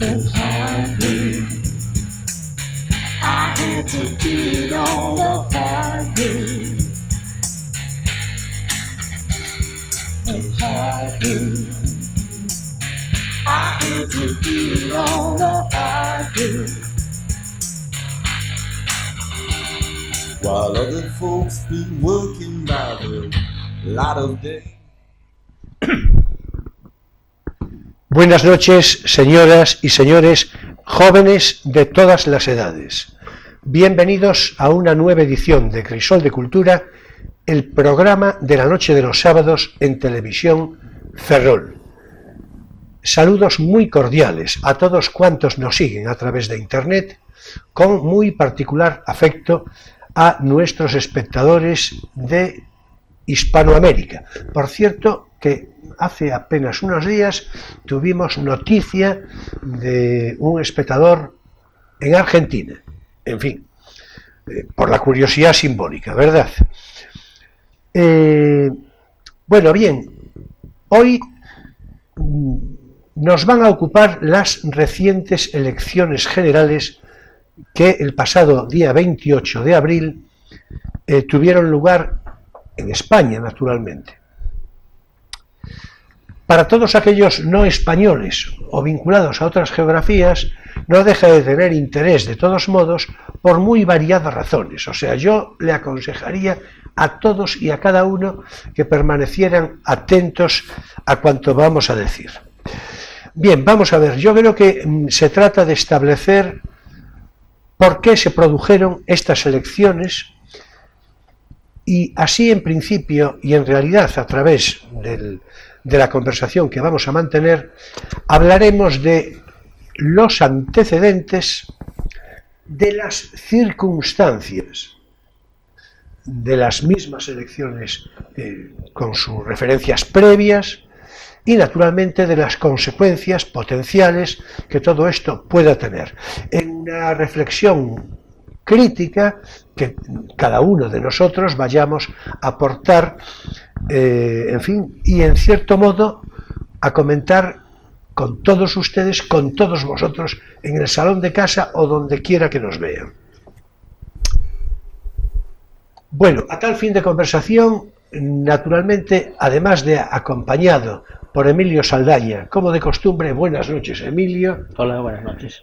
It's hardly. I had to get on the hardly. It's hardly. I had to get on the hardly. While other folks been working by the light of day. Buenas noches, señoras y señores, jóvenes de todas las edades. Bienvenidos a una nueva edición de Crisol de Cultura, el programa de la noche de los sábados en televisión Ferrol. Saludos muy cordiales a todos cuantos nos siguen a través de internet, con muy particular afecto a nuestros espectadores de Hispanoamérica. Por cierto, que hace apenas unos días tuvimos noticia de un espectador en Argentina. En fin, por la curiosidad simbólica, ¿verdad? Bueno, bien, hoy nos van a ocupar las recientes elecciones generales que el pasado día 28 de abril tuvieron lugar en España, naturalmente. Para todos aquellos no españoles o vinculados a otras geografías, no deja de tener interés de todos modos por muy variadas razones. O sea, yo le aconsejaría a todos y a cada uno que permanecieran atentos a cuanto vamos a decir. Bien, vamos a ver, yo creo que se trata de establecer por qué se produjeron estas elecciones y así en principio y en realidad a través de la conversación que vamos a mantener, hablaremos de los antecedentes, de las circunstancias de las mismas elecciones con sus referencias previas y naturalmente de las consecuencias potenciales que todo esto pueda tener. En una reflexión crítica que cada uno de nosotros vayamos a aportar, en fin, y en cierto modo a comentar con todos ustedes, con todos vosotros, en el salón de casa o donde quiera que nos vean. Bueno, a tal fin de conversación, naturalmente, además de acompañado por Emilio Saldaña, como de costumbre, buenas noches, Emilio. Hola, buenas noches.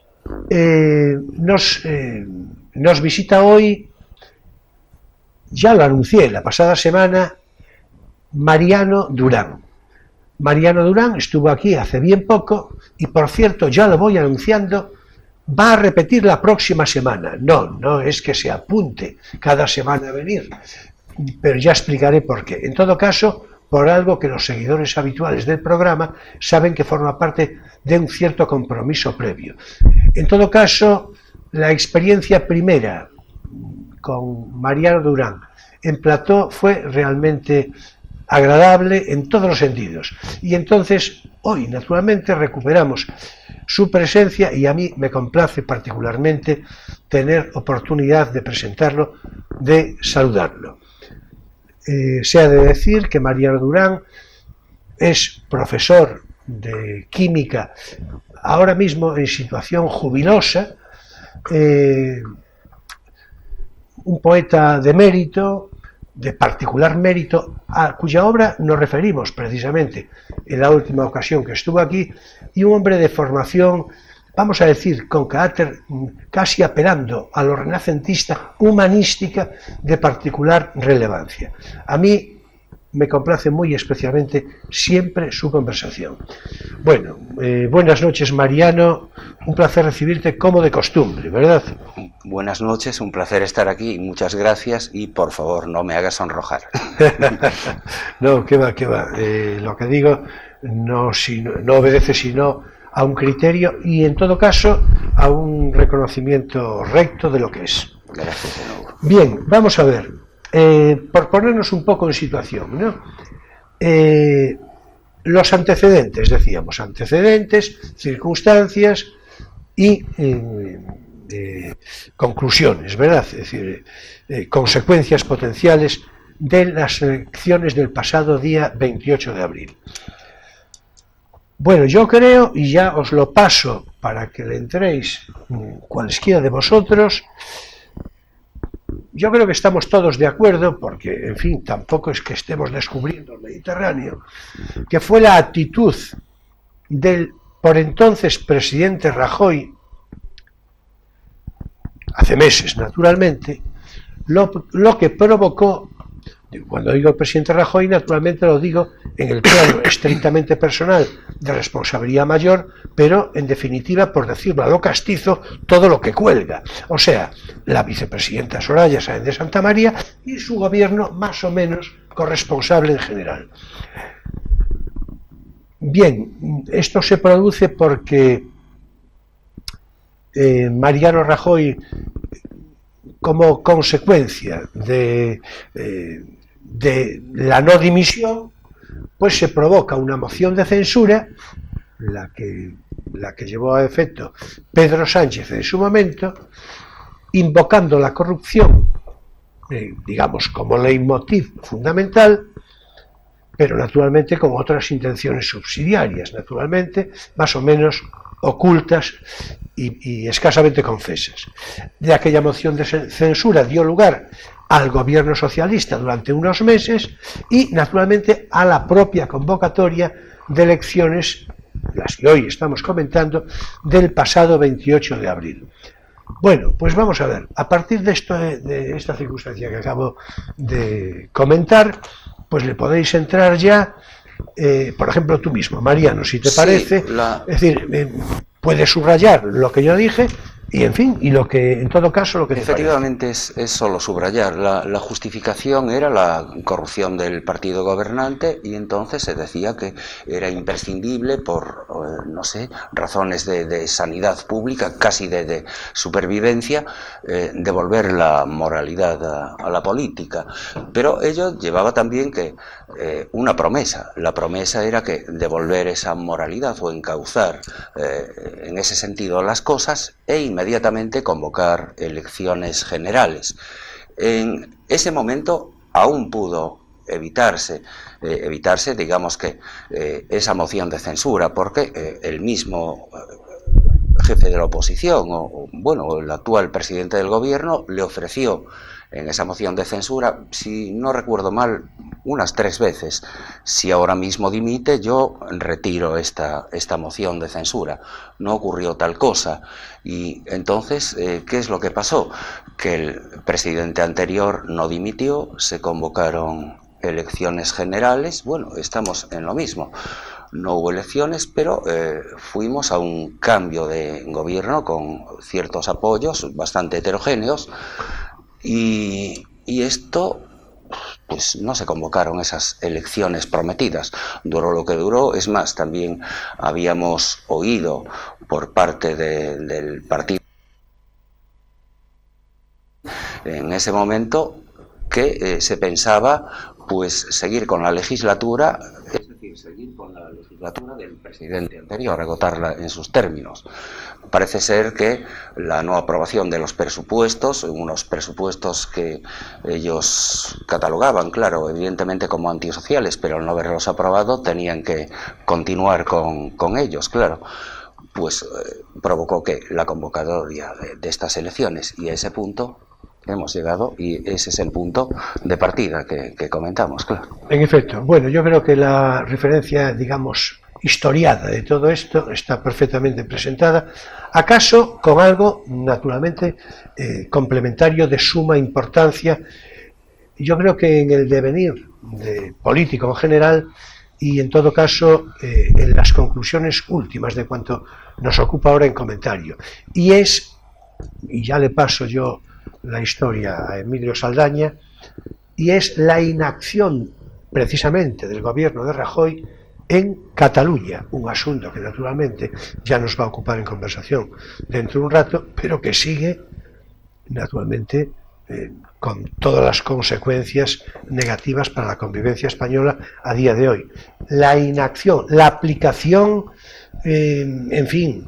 Nos visita hoy, ya lo anuncié la pasada semana, Mariano Durán. Mariano Durán estuvo aquí hace bien poco y, por cierto, ya lo voy anunciando, va a repetir la próxima semana. No es que se apunte cada semana a venir, pero ya explicaré por qué. En todo caso, por algo que los seguidores habituales del programa saben que forma parte de un cierto compromiso previo. En todo caso, la experiencia primera con Mariano Durán en plató fue realmente agradable en todos los sentidos. Y entonces, hoy, naturalmente, recuperamos su presencia y a mí me complace particularmente tener oportunidad de presentarlo, de saludarlo. Se ha de decir que Mariano Durán es profesor de química, ahora mismo en situación jubilosa, un poeta de mérito, de particular mérito, a cuya obra nos referimos precisamente en la última ocasión que estuvo aquí, y un hombre de formación, vamos a decir, con carácter casi apelando a lo renacentista, humanística, de particular relevancia. A mí me complace muy especialmente siempre su conversación. Bueno, buenas noches, Mariano, un placer recibirte como de costumbre, ¿verdad? Buenas noches, un placer estar aquí, muchas gracias y por favor no me hagas sonrojar. No, qué va, lo que digo no obedece sino a un criterio y en todo caso a un reconocimiento recto de lo que es. Gracias de nuevo. Bien, vamos a ver, por ponernos un poco en situación, ¿no? Los antecedentes, decíamos, circunstancias y conclusiones, ¿verdad? Es decir, consecuencias potenciales de las elecciones del pasado día 28 de abril. Bueno, yo creo, y ya os lo paso para que le entréis cualesquiera de vosotros, yo creo que estamos todos de acuerdo, porque, en fin, tampoco es que estemos descubriendo el Mediterráneo, que fue la actitud del por entonces presidente Rajoy, hace meses naturalmente, lo que provocó, cuando digo el presidente Rajoy, naturalmente lo digo en el plano estrictamente personal de responsabilidad mayor, pero en definitiva, por decirlo a lo castizo, todo lo que cuelga. O sea, la vicepresidenta Soraya Sáenz de Santamaría y su gobierno más o menos corresponsable en general. Bien, esto se produce porque Mariano Rajoy, como consecuencia de la no dimisión, pues se provoca una moción de censura, la que llevó a efecto Pedro Sánchez en su momento, invocando la corrupción, digamos, como leitmotiv fundamental, pero naturalmente con otras intenciones subsidiarias, naturalmente, más o menos ocultas y escasamente confesas. De aquella moción de censura dio lugar al gobierno socialista durante unos meses y, naturalmente, a la propia convocatoria de elecciones, las que hoy estamos comentando, del pasado 28 de abril. Bueno, pues vamos a ver, a partir de esta circunstancia que acabo de comentar, pues le podéis entrar ya, por ejemplo, tú mismo, Mariano, si te parece, es decir, puedes subrayar lo que yo dije y, en fin, y lo que, en todo caso, lo que te parece. Efectivamente es solo subrayar. La justificación era la corrupción del partido gobernante y entonces se decía que era imprescindible por, no sé, razones de sanidad pública, casi de supervivencia, devolver la moralidad a la política. Pero ello llevaba también que una promesa. La promesa era que devolver esa moralidad o encauzar en ese sentido las cosas e inmediatamente convocar elecciones generales. En ese momento aún pudo evitarse, digamos que esa moción de censura, porque el mismo jefe de la oposición, bueno, el actual presidente del gobierno, le ofreció en esa moción de censura, si no recuerdo mal, unas 3 veces. Si ahora mismo dimite, yo retiro esta moción de censura. No ocurrió tal cosa. Y entonces, ¿qué es lo que pasó? Que el presidente anterior no dimitió, se convocaron elecciones generales. Bueno, estamos en lo mismo. No hubo elecciones, pero fuimos a un cambio de gobierno con ciertos apoyos bastante heterogéneos. Y esto, pues no se convocaron esas elecciones prometidas. Duró lo que duró. Es más, también habíamos oído por parte del partido en ese momento que se pensaba pues seguir con la legislatura, es decir, seguir con la legislatura del presidente anterior, agotarla en sus términos. Parece ser que la no aprobación de los presupuestos, unos presupuestos que ellos catalogaban, claro, evidentemente como antisociales, pero al no haberlos aprobado tenían que continuar con ellos, claro, pues provocó que la convocatoria de estas elecciones, y a ese punto hemos llegado y ese es el punto de partida que comentamos, claro. En efecto, bueno, yo creo que la referencia, digamos, historiada de todo esto está perfectamente presentada, acaso con algo, naturalmente, complementario de suma importancia. Yo creo que en el devenir político en general y, en todo caso, en las conclusiones últimas de cuanto nos ocupa ahora en comentario. Y ya le paso yo la historia a Emilio Saldaña, y es la inacción precisamente del gobierno de Rajoy en Cataluña, un asunto que naturalmente ya nos va a ocupar en conversación dentro de un rato, pero que sigue naturalmente con todas las consecuencias negativas para la convivencia española a día de hoy. La inacción, la aplicación, en fin,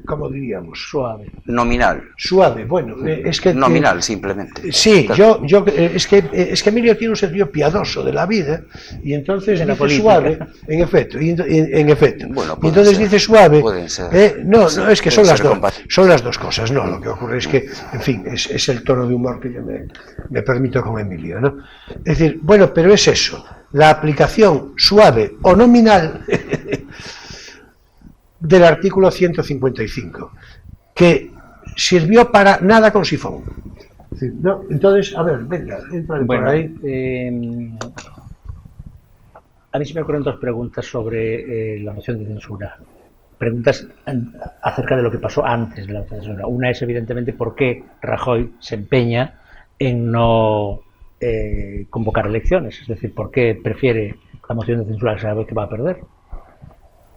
¿cómo diríamos? Suave. Nominal. Suave, bueno, es que... Nominal, simplemente. Sí, es que Emilio tiene un sentido piadoso de la vida y entonces De la dice política. suave, en efecto, en efecto. Bueno, y entonces ser, dice suave, pueden ser, no, es que son pueden las ser dos, compatibles. son las dos cosas, no, lo que ocurre es que, en fin, es el tono de humor que yo me permito con Emilio, ¿no? Es decir, bueno, pero es eso, la aplicación suave o nominal del artículo 155, que sirvió para nada con Sifón. Es decir, no, entonces, a ver, venga, entra por Bueno, ahí. a mí se me ocurren dos preguntas sobre la moción de censura. Preguntas acerca de lo que pasó antes de la moción de censura. Una es, evidentemente, por qué Rajoy se empeña en no convocar elecciones. Es decir, por qué prefiere la moción de censura que sabe que va a perder.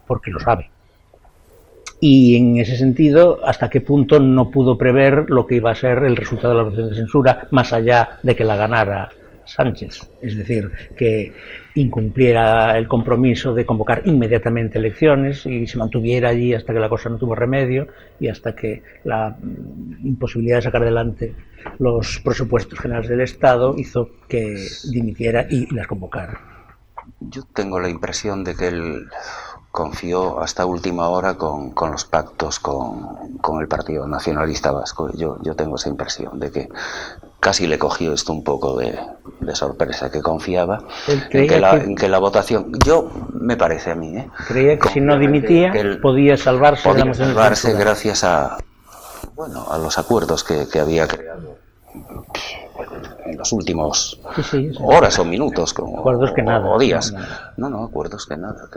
Porque lo sabe. Y en ese sentido, ¿hasta qué punto no pudo prever lo que iba a ser el resultado de la moción de censura, más allá de que la ganara Sánchez? Es decir, que incumpliera el compromiso de convocar inmediatamente elecciones y se mantuviera allí hasta que la cosa no tuvo remedio y hasta que la imposibilidad de sacar adelante los presupuestos generales del Estado hizo que dimitiera y las convocara. Yo tengo la impresión de que él confió hasta última hora con los pactos con el Partido Nacionalista Vasco. Yo tengo esa impresión de que casi le cogió esto un poco de sorpresa, que confiaba en que la votación, me parece a mí, creía que si no dimitía podía salvarse de la moción de censura. Gracias a los acuerdos que había creado en los últimos horas o minutos acuerdos que nada, o días. No, acuerdos que nada.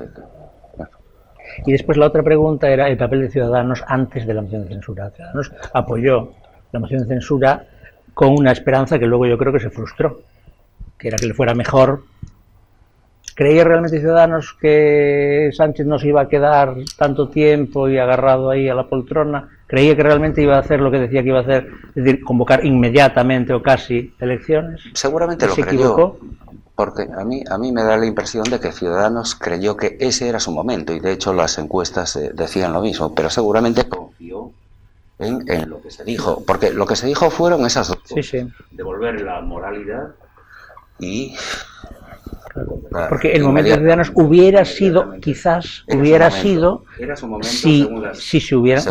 Y después la otra pregunta era el papel de Ciudadanos antes de la moción de censura. Ciudadanos apoyó la moción de censura con una esperanza que luego yo creo que se frustró, que era que le fuera mejor. ¿Creía realmente Ciudadanos que Sánchez no se iba a quedar tanto tiempo y agarrado ahí a la poltrona? ¿Creía que realmente iba a hacer lo que decía que iba a hacer, es decir, convocar inmediatamente o casi elecciones? Seguramente lo creyó, porque a mí me da la impresión de que Ciudadanos creyó que ese era su momento, y de hecho las encuestas decían lo mismo, pero seguramente confió en lo que se dijo, porque lo que se dijo fueron esas dos cosas, devolver la moralidad y... Porque el momento de Ciudadanos hubiera sido, quizás, hubiera sido si se hubieran,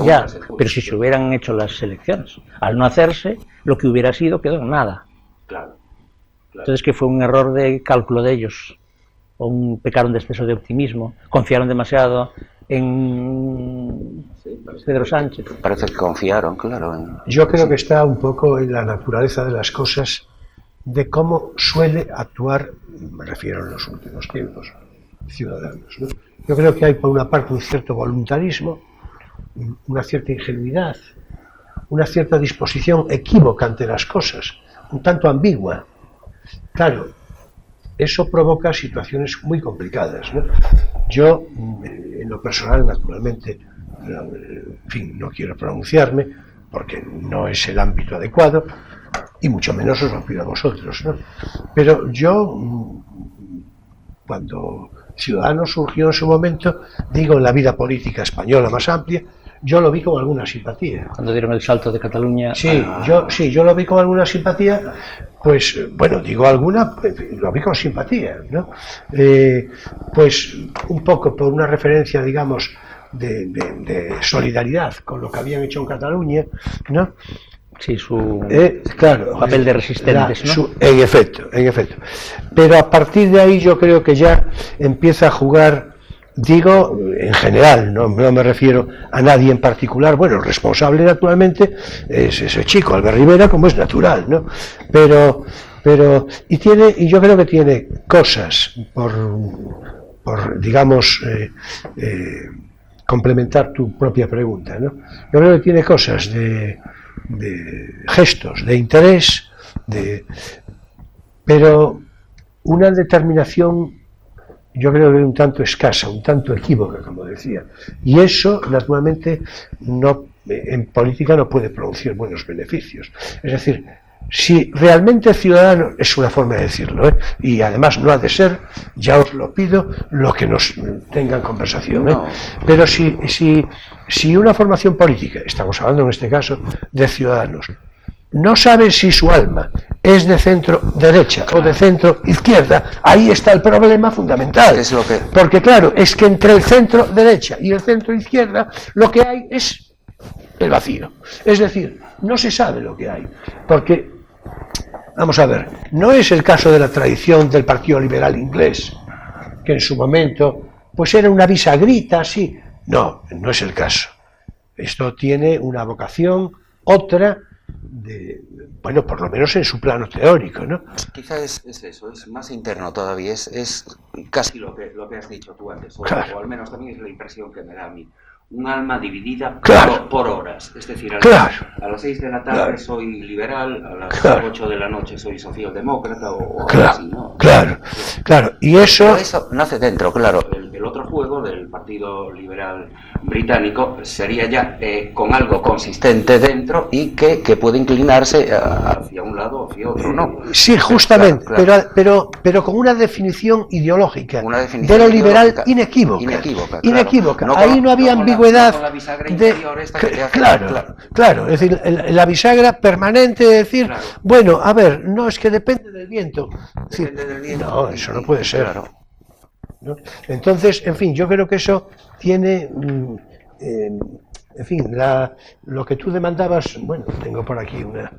pero si se hubieran hecho las elecciones. Al no hacerse, lo que hubiera sido quedó en nada. Claro. Entonces, que fue un error de cálculo de ellos, o pecaron de exceso de optimismo, confiaron demasiado en Pedro Sánchez. Parece que confiaron, claro. Yo creo que está un poco en la naturaleza de las cosas, de cómo suele actuar, me refiero en los últimos tiempos, Ciudadanos, ¿no? Yo creo que hay por una parte un cierto voluntarismo, una cierta ingenuidad, una cierta disposición equívoca ante las cosas, un tanto ambigua. Claro, eso provoca situaciones muy complicadas, ¿no? Yo, en lo personal, naturalmente, en fin, no quiero pronunciarme porque no es el ámbito adecuado, y mucho menos os lo pido a vosotros, ¿no? Pero yo, cuando Ciudadanos surgió en su momento, digo, en la vida política española más amplia, yo lo vi con alguna simpatía. Cuando dieron el salto de Cataluña... yo lo vi con alguna simpatía, pues, bueno, digo alguna, lo vi con simpatía, ¿no? Pues un poco por una referencia, digamos, de solidaridad con lo que habían hecho en Cataluña, ¿no? Sí, su claro, papel de resistentes, ¿no? En efecto. Pero a partir de ahí yo creo que ya empieza a jugar, digo, en general, no me refiero a nadie en particular. Bueno, el responsable naturalmente es ese chico, Albert Rivera, como es natural, ¿no? Pero y yo creo que tiene cosas por digamos, complementar tu propia pregunta, ¿no? Yo creo que tiene cosas de gestos, de interés, pero una determinación, yo creo que un tanto escasa, un tanto equívoca, como decía, y eso naturalmente en política no puede producir buenos beneficios. Es decir, si realmente ciudadano, es una forma de decirlo, y además no ha de ser, ya os lo pido, lo que nos tengan conversación, No. pero si una formación política, estamos hablando en este caso de Ciudadanos, no sabe si su alma es de centro derecha o de centro izquierda, ahí está el problema fundamental. Es lo que... Porque claro, es que entre el centro derecha y el centro izquierda lo que hay es el vacío. Es decir, no se sabe lo que hay. Porque, vamos a ver, no es el caso de la tradición del Partido Liberal inglés, que en su momento pues era una bisagrita así. No, no es el caso. Esto tiene una vocación, otra, bueno, por lo menos en su plano teórico, ¿no? Quizá es eso, es más interno todavía, es casi lo que has dicho tú antes, Claro. o al menos también es la impresión que me da a mí. Un alma dividida Claro. por horas, es decir, Claro. a las 6 de la tarde Claro. soy liberal, a las Claro. 8 de la noche soy socialdemócrata o algo Claro, así, ¿no? claro, claro. Y Pero eso, eso nace dentro, claro. El otro juego del Partido Liberal Británico sería ya con algo consistente dentro y que puede inclinarse hacia un lado o hacia otro, ¿no? sí, justamente, Claro. pero con una definición ideológica Una definición de lo liberal ideológica inequívoca. Inequívoca, claro. Inequívoca. No Ahí con- no había no con la- ambigüedad no con la bisagra interior esta que te hace- claro, claro, es decir, la bisagra permanente de decir, Claro. bueno, a ver, no, es que depende del viento. Es decir, Depende del viento. no, eso no puede ser. Claro. ¿No? Entonces, en fin, yo creo que eso tiene, en fin, lo que tú demandabas, bueno, tengo por aquí una...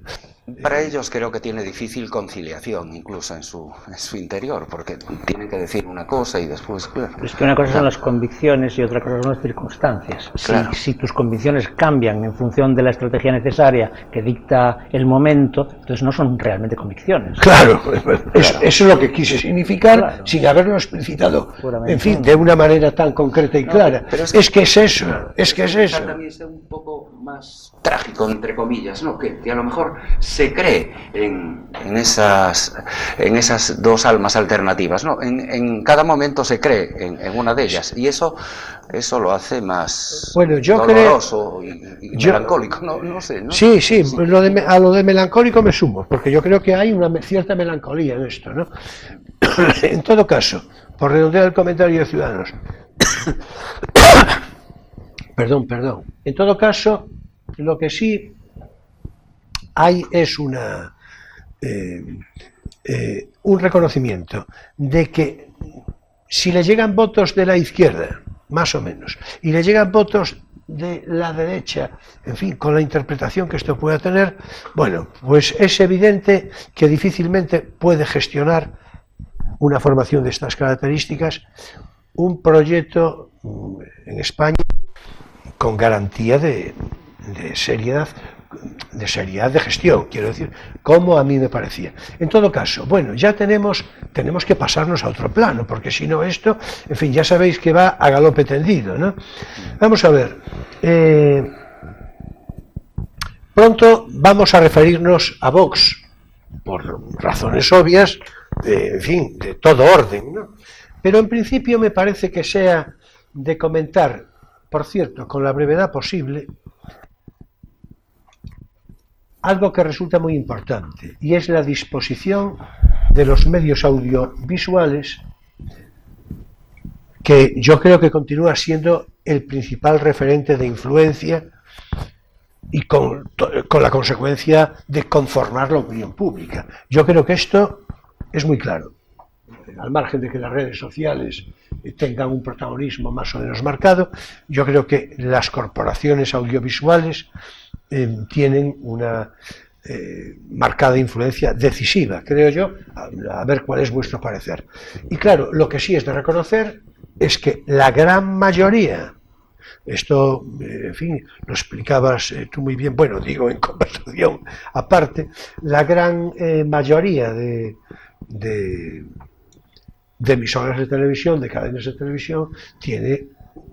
Para ellos creo que tiene difícil conciliación, incluso en su interior, porque tienen que decir una cosa y después, claro. Es que una cosa son las convicciones y otra cosa son las circunstancias. Claro. Si tus convicciones cambian en función de la estrategia necesaria que dicta el momento, entonces no son realmente convicciones. Claro, eso es lo que quise significar, Claro. sin haberlo explicitado, Puramente. en fin, de una manera tan concreta y clara. pero Es que es eso, es que es eso. También es un poco más trágico, entre comillas, ¿no? Que a lo mejor se cree en esas dos almas alternativas, ¿no? En cada momento se cree en una de ellas y eso lo hace más Bueno, yo doloroso y yo- melancólico, no sé, ¿no? Sí, sí, a lo de melancólico me sumo, porque yo creo que hay una cierta melancolía en esto, ¿no? En todo caso, por redondear el comentario de Ciudadanos, perdón, en todo caso, lo que sí hay es un reconocimiento de que si le llegan votos de la izquierda, más o menos, y le llegan votos de la derecha, en fin, con la interpretación que esto pueda tener, bueno, pues es evidente que difícilmente puede gestionar una formación de estas características un proyecto en España con garantía de seriedad de gestión, quiero decir, como a mí me parecía. En todo caso, bueno, ya tenemos que pasarnos a otro plano, porque si no esto, en fin, ya sabéis que va a galope tendido, ¿no? Vamos a ver, pronto vamos a referirnos a Vox, por razones obvias, en fin, de todo orden, ¿no? Pero en principio me parece que sea de comentar, por cierto, con la brevedad posible, algo que resulta muy importante, y es la disposición de los medios audiovisuales, que yo creo que continúa siendo el principal referente de influencia y con la consecuencia de conformar la opinión pública. Yo creo que esto es muy claro. Al margen de que las redes sociales tengan un protagonismo más o menos marcado, yo creo que las corporaciones audiovisuales tienen una marcada influencia decisiva, creo yo, a ver cuál es vuestro parecer. Y claro, lo que sí es de reconocer es que la gran mayoría, esto, en fin, lo explicabas tú muy bien, bueno, digo en conversación aparte, la gran mayoría de emisoras de televisión, de cadenas de televisión, tiene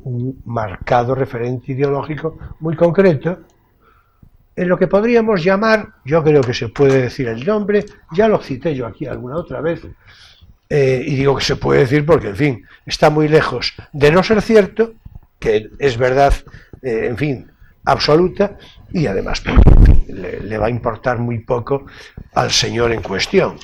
un marcado referente ideológico muy concreto, en lo que podríamos llamar, yo creo que se puede decir el nombre, ya lo cité yo aquí alguna otra vez, y digo que se puede decir porque, en fin, está muy lejos de no ser cierto, que es verdad, en fin, absoluta y además porque le va a importar muy poco al señor en cuestión.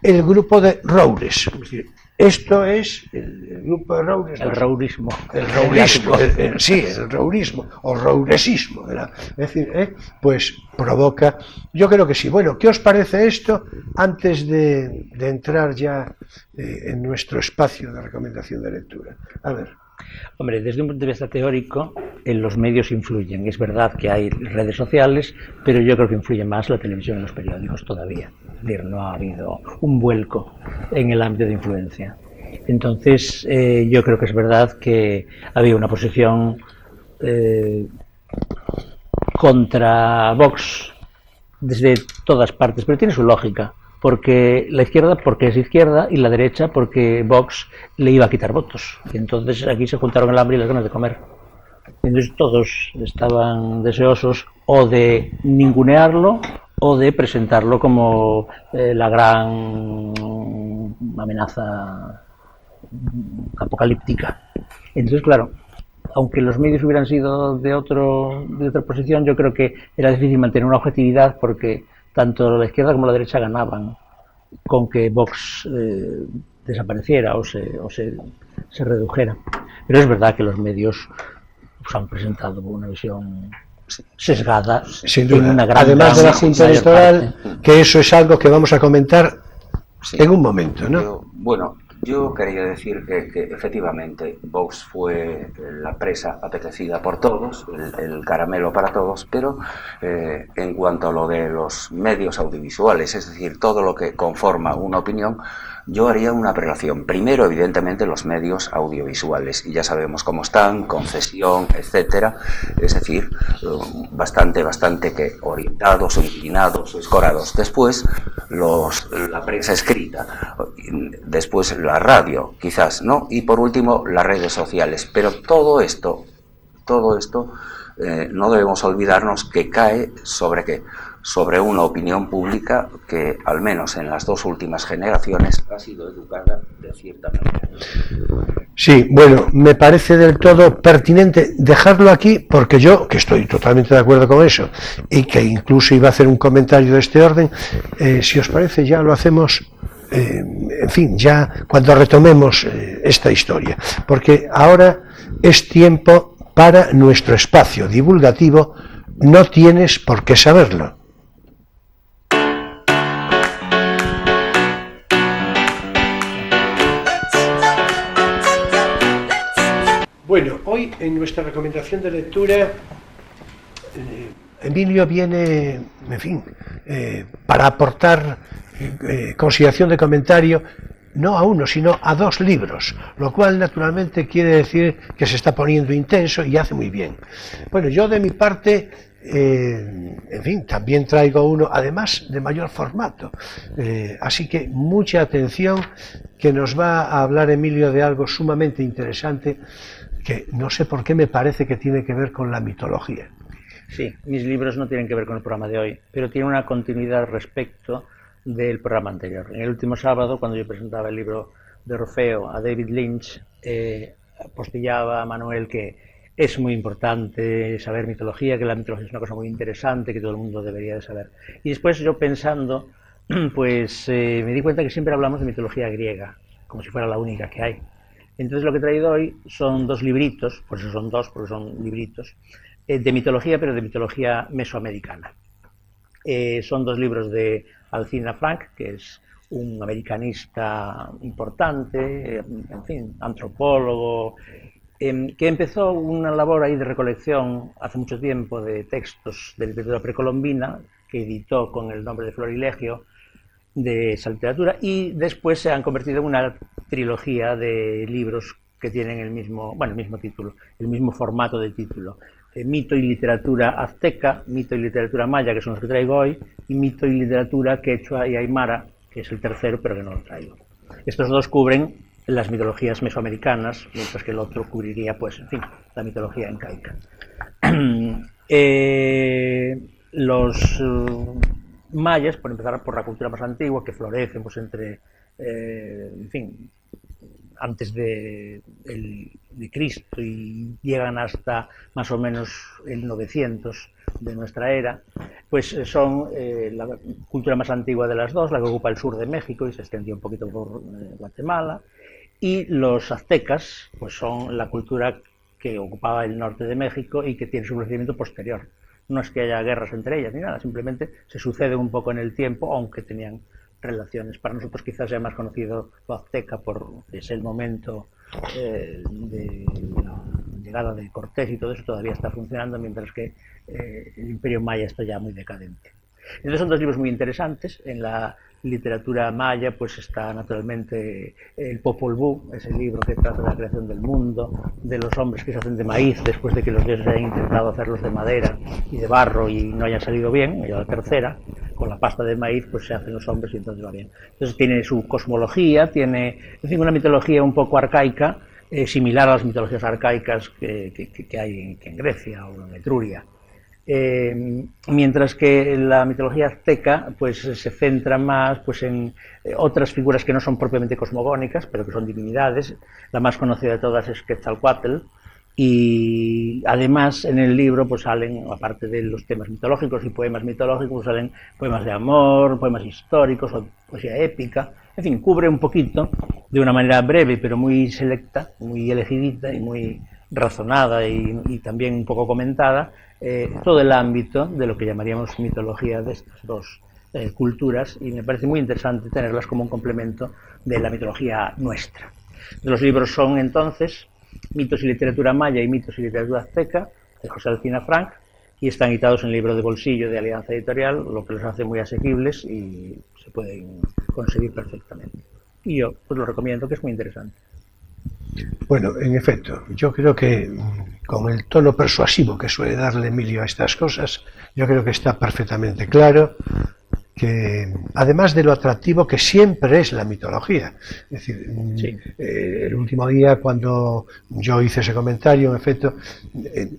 El grupo de Roures, es decir, esto es el grupo de Roures. El rourismo. El rourismo, sí, el rourismo o rouresismo, ¿verdad? Es decir, pues provoca, yo creo que sí. Bueno, ¿qué os parece esto antes de entrar ya en nuestro espacio de recomendación de lectura? A ver. Hombre, desde un punto de vista teórico, los medios influyen. Es verdad que hay redes sociales, pero yo creo que influye más la televisión y los periódicos todavía. Es decir, no ha habido un vuelco en el ámbito de influencia. Entonces, yo creo que es verdad que había una posición contra Vox desde todas partes, pero tiene su lógica. Porque la izquierda porque es izquierda y la derecha porque Vox le iba a quitar votos. Y entonces aquí se juntaron el hambre y las ganas de comer. Entonces todos estaban deseosos o de ningunearlo o de presentarlo como la gran amenaza apocalíptica. Entonces, claro, aunque los medios hubieran sido de otra posición, yo creo que era difícil mantener una objetividad porque tanto la izquierda como la derecha ganaban con que Vox desapareciera o se redujera. Pero es verdad que los medios han presentado una visión sesgada. Sin duda. En una Además de la Junta Electoral, que eso es algo que vamos a comentar en un momento, ¿no? Yo quería decir que efectivamente Vox fue la presa apetecida por todos, el caramelo para todos, pero en cuanto a lo de los medios audiovisuales, es decir, todo lo que conforma una opinión, yo haría una prelación. Primero, evidentemente, los medios audiovisuales, y ya sabemos cómo están, concesión, etcétera, es decir, bastante que orientados o inclinados o escorados. Después, la prensa escrita, después la radio, quizás, ¿no? Y por último, las redes sociales. Pero todo esto, no debemos olvidarnos que cae ¿sobre qué? Sobre una opinión pública que, al menos en las dos últimas generaciones, ha sido educada de cierta manera. Sí, bueno, me parece del todo pertinente dejarlo aquí porque yo, que estoy totalmente de acuerdo con eso y que incluso iba a hacer un comentario de este orden, si os parece ya lo hacemos, en fin, ya cuando retomemos esta historia, porque ahora es tiempo para nuestro espacio divulgativo. No tienes por qué saberlo. Bueno, hoy en nuestra recomendación de lectura, Emilio viene, en fin, para aportar consideración de comentario, no a uno, sino a dos libros, lo cual naturalmente quiere decir que se está poniendo intenso y hace muy bien. Bueno, yo de mi parte, en fin, también traigo uno, además de mayor formato, así que mucha atención, que nos va a hablar Emilio de algo sumamente interesante, que no sé por qué me parece que tiene que ver con la mitología. Sí, mis libros no tienen que ver con el programa de hoy, pero tienen una continuidad respecto del programa anterior. En el último sábado, cuando yo presentaba el libro de Orfeo a David Lynch, apostillaba a Manuel que es muy importante saber mitología, que la mitología es una cosa muy interesante, que todo el mundo debería de saber. Y después yo pensando, pues me di cuenta que siempre hablamos de mitología griega, como si fuera la única que hay. Entonces lo que he traído hoy son dos libritos, por eso son dos, porque son libritos, de mitología, pero de mitología mesoamericana. Son dos libros de Alcina Frank, que es un americanista importante, en fin, antropólogo, que empezó una labor ahí de recolección hace mucho tiempo de textos de literatura precolombina, que editó con el nombre de Florilegio, de esa literatura, y después se han convertido en una trilogía de libros que tienen el mismo título, el mismo formato de título. Mito y literatura azteca, mito y literatura maya, que son los que traigo hoy, y mito y literatura quechua y aymara, que es el tercero, pero que no lo traigo. Estos dos cubren las mitologías mesoamericanas, mientras que el otro cubriría, pues, en fin, la mitología incaica. Los mayas, por empezar por la cultura más antigua, que florecen pues entre, en fin, antes del de Cristo y llegan hasta más o menos el 900 de nuestra era, pues son la cultura más antigua de las dos, la que ocupa el sur de México y se extendió un poquito por Guatemala, y los aztecas pues son la cultura que ocupaba el norte de México y que tiene su crecimiento posterior. No es que haya guerras entre ellas ni nada, simplemente se sucede un poco en el tiempo, aunque tenían relaciones. Para nosotros quizás sea más conocido lo azteca por ese el momento de la llegada de Cortés y todo eso todavía está funcionando, mientras que el Imperio Maya está ya muy decadente. Entonces son dos libros muy interesantes. En la literatura maya pues está naturalmente el Popol Vuh, ese libro que trata de la creación del mundo, de los hombres que se hacen de maíz después de que los dioses hayan intentado hacerlos de madera y de barro y no hayan salido bien, y a la tercera, con la pasta de maíz, pues se hacen los hombres y entonces va bien. Entonces tiene su cosmología, tiene, en fin, una mitología un poco arcaica, similar a las mitologías arcaicas que hay en Grecia o en Etruria. Mientras que la mitología azteca pues se centra más pues en otras figuras que no son propiamente cosmogónicas, pero que son divinidades. La más conocida de todas es Quetzalcóatl, y además en el libro pues salen, aparte de los temas mitológicos y poemas mitológicos, salen poemas de amor, poemas históricos o poesía épica. En fin, cubre un poquito, de una manera breve pero muy selecta, muy elegidita y muy razonada y también un poco comentada, todo el ámbito de lo que llamaríamos mitología de estas dos culturas, y me parece muy interesante tenerlas como un complemento de la mitología nuestra. Los libros son entonces Mitos y literatura maya y Mitos y literatura azteca, de José Alcina Franch, y están editados en libro de bolsillo de Alianza Editorial, lo que los hace muy asequibles y se pueden conseguir perfectamente. Y yo pues lo recomiendo, que es muy interesante. Bueno, en efecto, yo creo que con el tono persuasivo que suele darle Emilio a estas cosas, yo creo que está perfectamente claro que, además de lo atractivo que siempre es la mitología, es decir, sí, el último día cuando yo hice ese comentario, en efecto,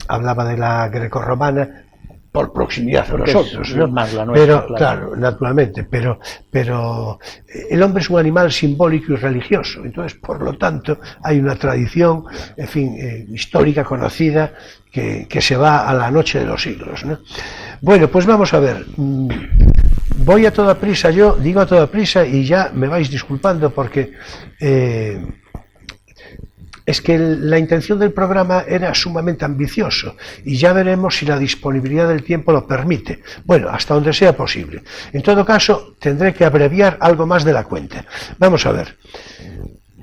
hablaba de la grecorromana por proximidad a nosotros, ¿no? Más la nuestra, pero claro, naturalmente, pero el hombre es un animal simbólico y religioso, entonces por lo tanto hay una tradición, en fin, histórica conocida que se va a la noche de los siglos, ¿no? Bueno, pues vamos a ver. Voy a toda prisa, yo digo a toda prisa y ya me vais disculpando porque es que la intención del programa era sumamente ambicioso y ya veremos si la disponibilidad del tiempo lo permite. Bueno, hasta donde sea posible. En todo caso, tendré que abreviar algo más de la cuenta. Vamos a ver.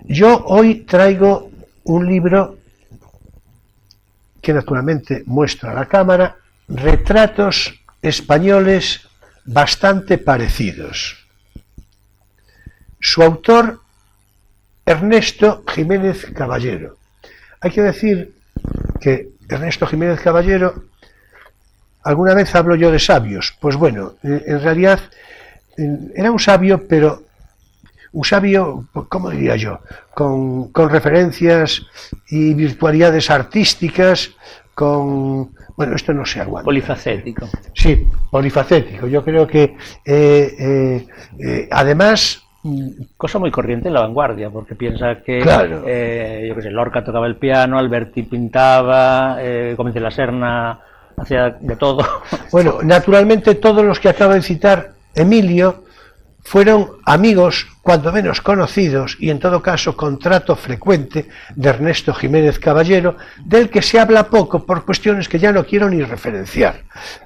Yo hoy traigo un libro que naturalmente muestra a la cámara retratos españoles bastante parecidos. Su autor, Ernesto Jiménez Caballero. Hay que decir que Ernesto Jiménez Caballero, alguna vez hablo yo de sabios, pues bueno, en realidad era un sabio, pero un sabio, ¿cómo diría yo?, con referencias y virtualidades artísticas, con... Bueno, esto no se aguanta. Polifacético. Sí, polifacético. Yo creo que además... Cosa muy corriente en la vanguardia, porque piensa que, claro, yo qué sé, Lorca tocaba el piano, Alberti pintaba, Gómez de la Serna hacía de todo. Bueno, naturalmente todos los que acaba de citar Emilio fueron amigos, cuando menos conocidos, y en todo caso con trato frecuente, de Ernesto Jiménez Caballero, del que se habla poco por cuestiones que ya no quiero ni referenciar,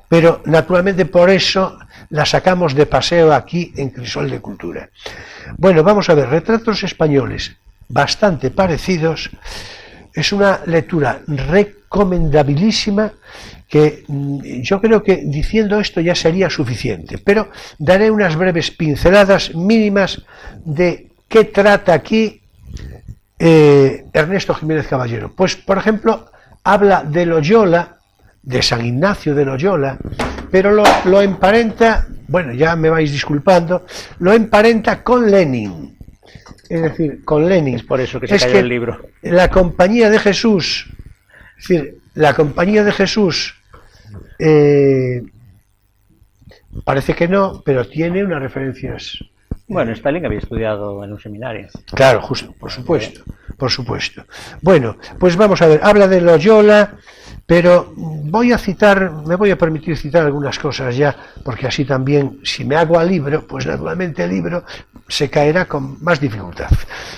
pero naturalmente por eso la sacamos de paseo aquí en Crisol de Cultura. Bueno, vamos a ver, retratos españoles bastante parecidos, es una lectura recomendabilísima que yo creo que diciendo esto ya sería suficiente, pero daré unas breves pinceladas mínimas de qué trata aquí Ernesto Jiménez Caballero. Pues, por ejemplo, habla de Loyola, de San Ignacio de Loyola, pero lo emparenta, bueno, ya me vais disculpando, lo emparenta con Lenin. Es decir, con Lenin. Es por eso que se cayó el libro. La Compañía de Jesús, es decir, la Compañía de Jesús, parece que no, pero tiene unas referencias. Bueno, Stalin había estudiado en un seminario. Claro, justo, por supuesto. por supuesto. Bueno, pues vamos a ver, habla de Loyola, pero voy a citar, me voy a permitir citar algunas cosas ya, porque así también, si me hago al libro, pues naturalmente el libro se caerá con más dificultad.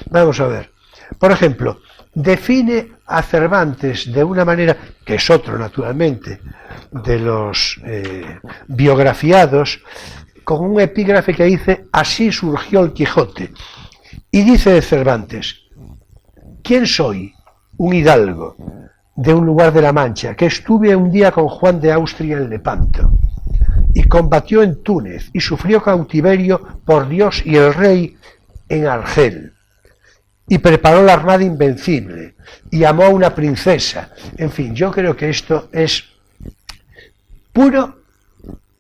Vamos a ver, por ejemplo, define a Cervantes de una manera, que es otro naturalmente, de los biografiados, con un epígrafe que dice: así surgió el Quijote. Y dice de Cervantes: ¿quién soy? Un hidalgo de un lugar de la Mancha, que estuve un día con Juan de Austria en Lepanto, y combatió en Túnez, y sufrió cautiverio por Dios y el rey en Argel, y preparó la armada invencible, y amó a una princesa. En fin, yo creo que esto es puro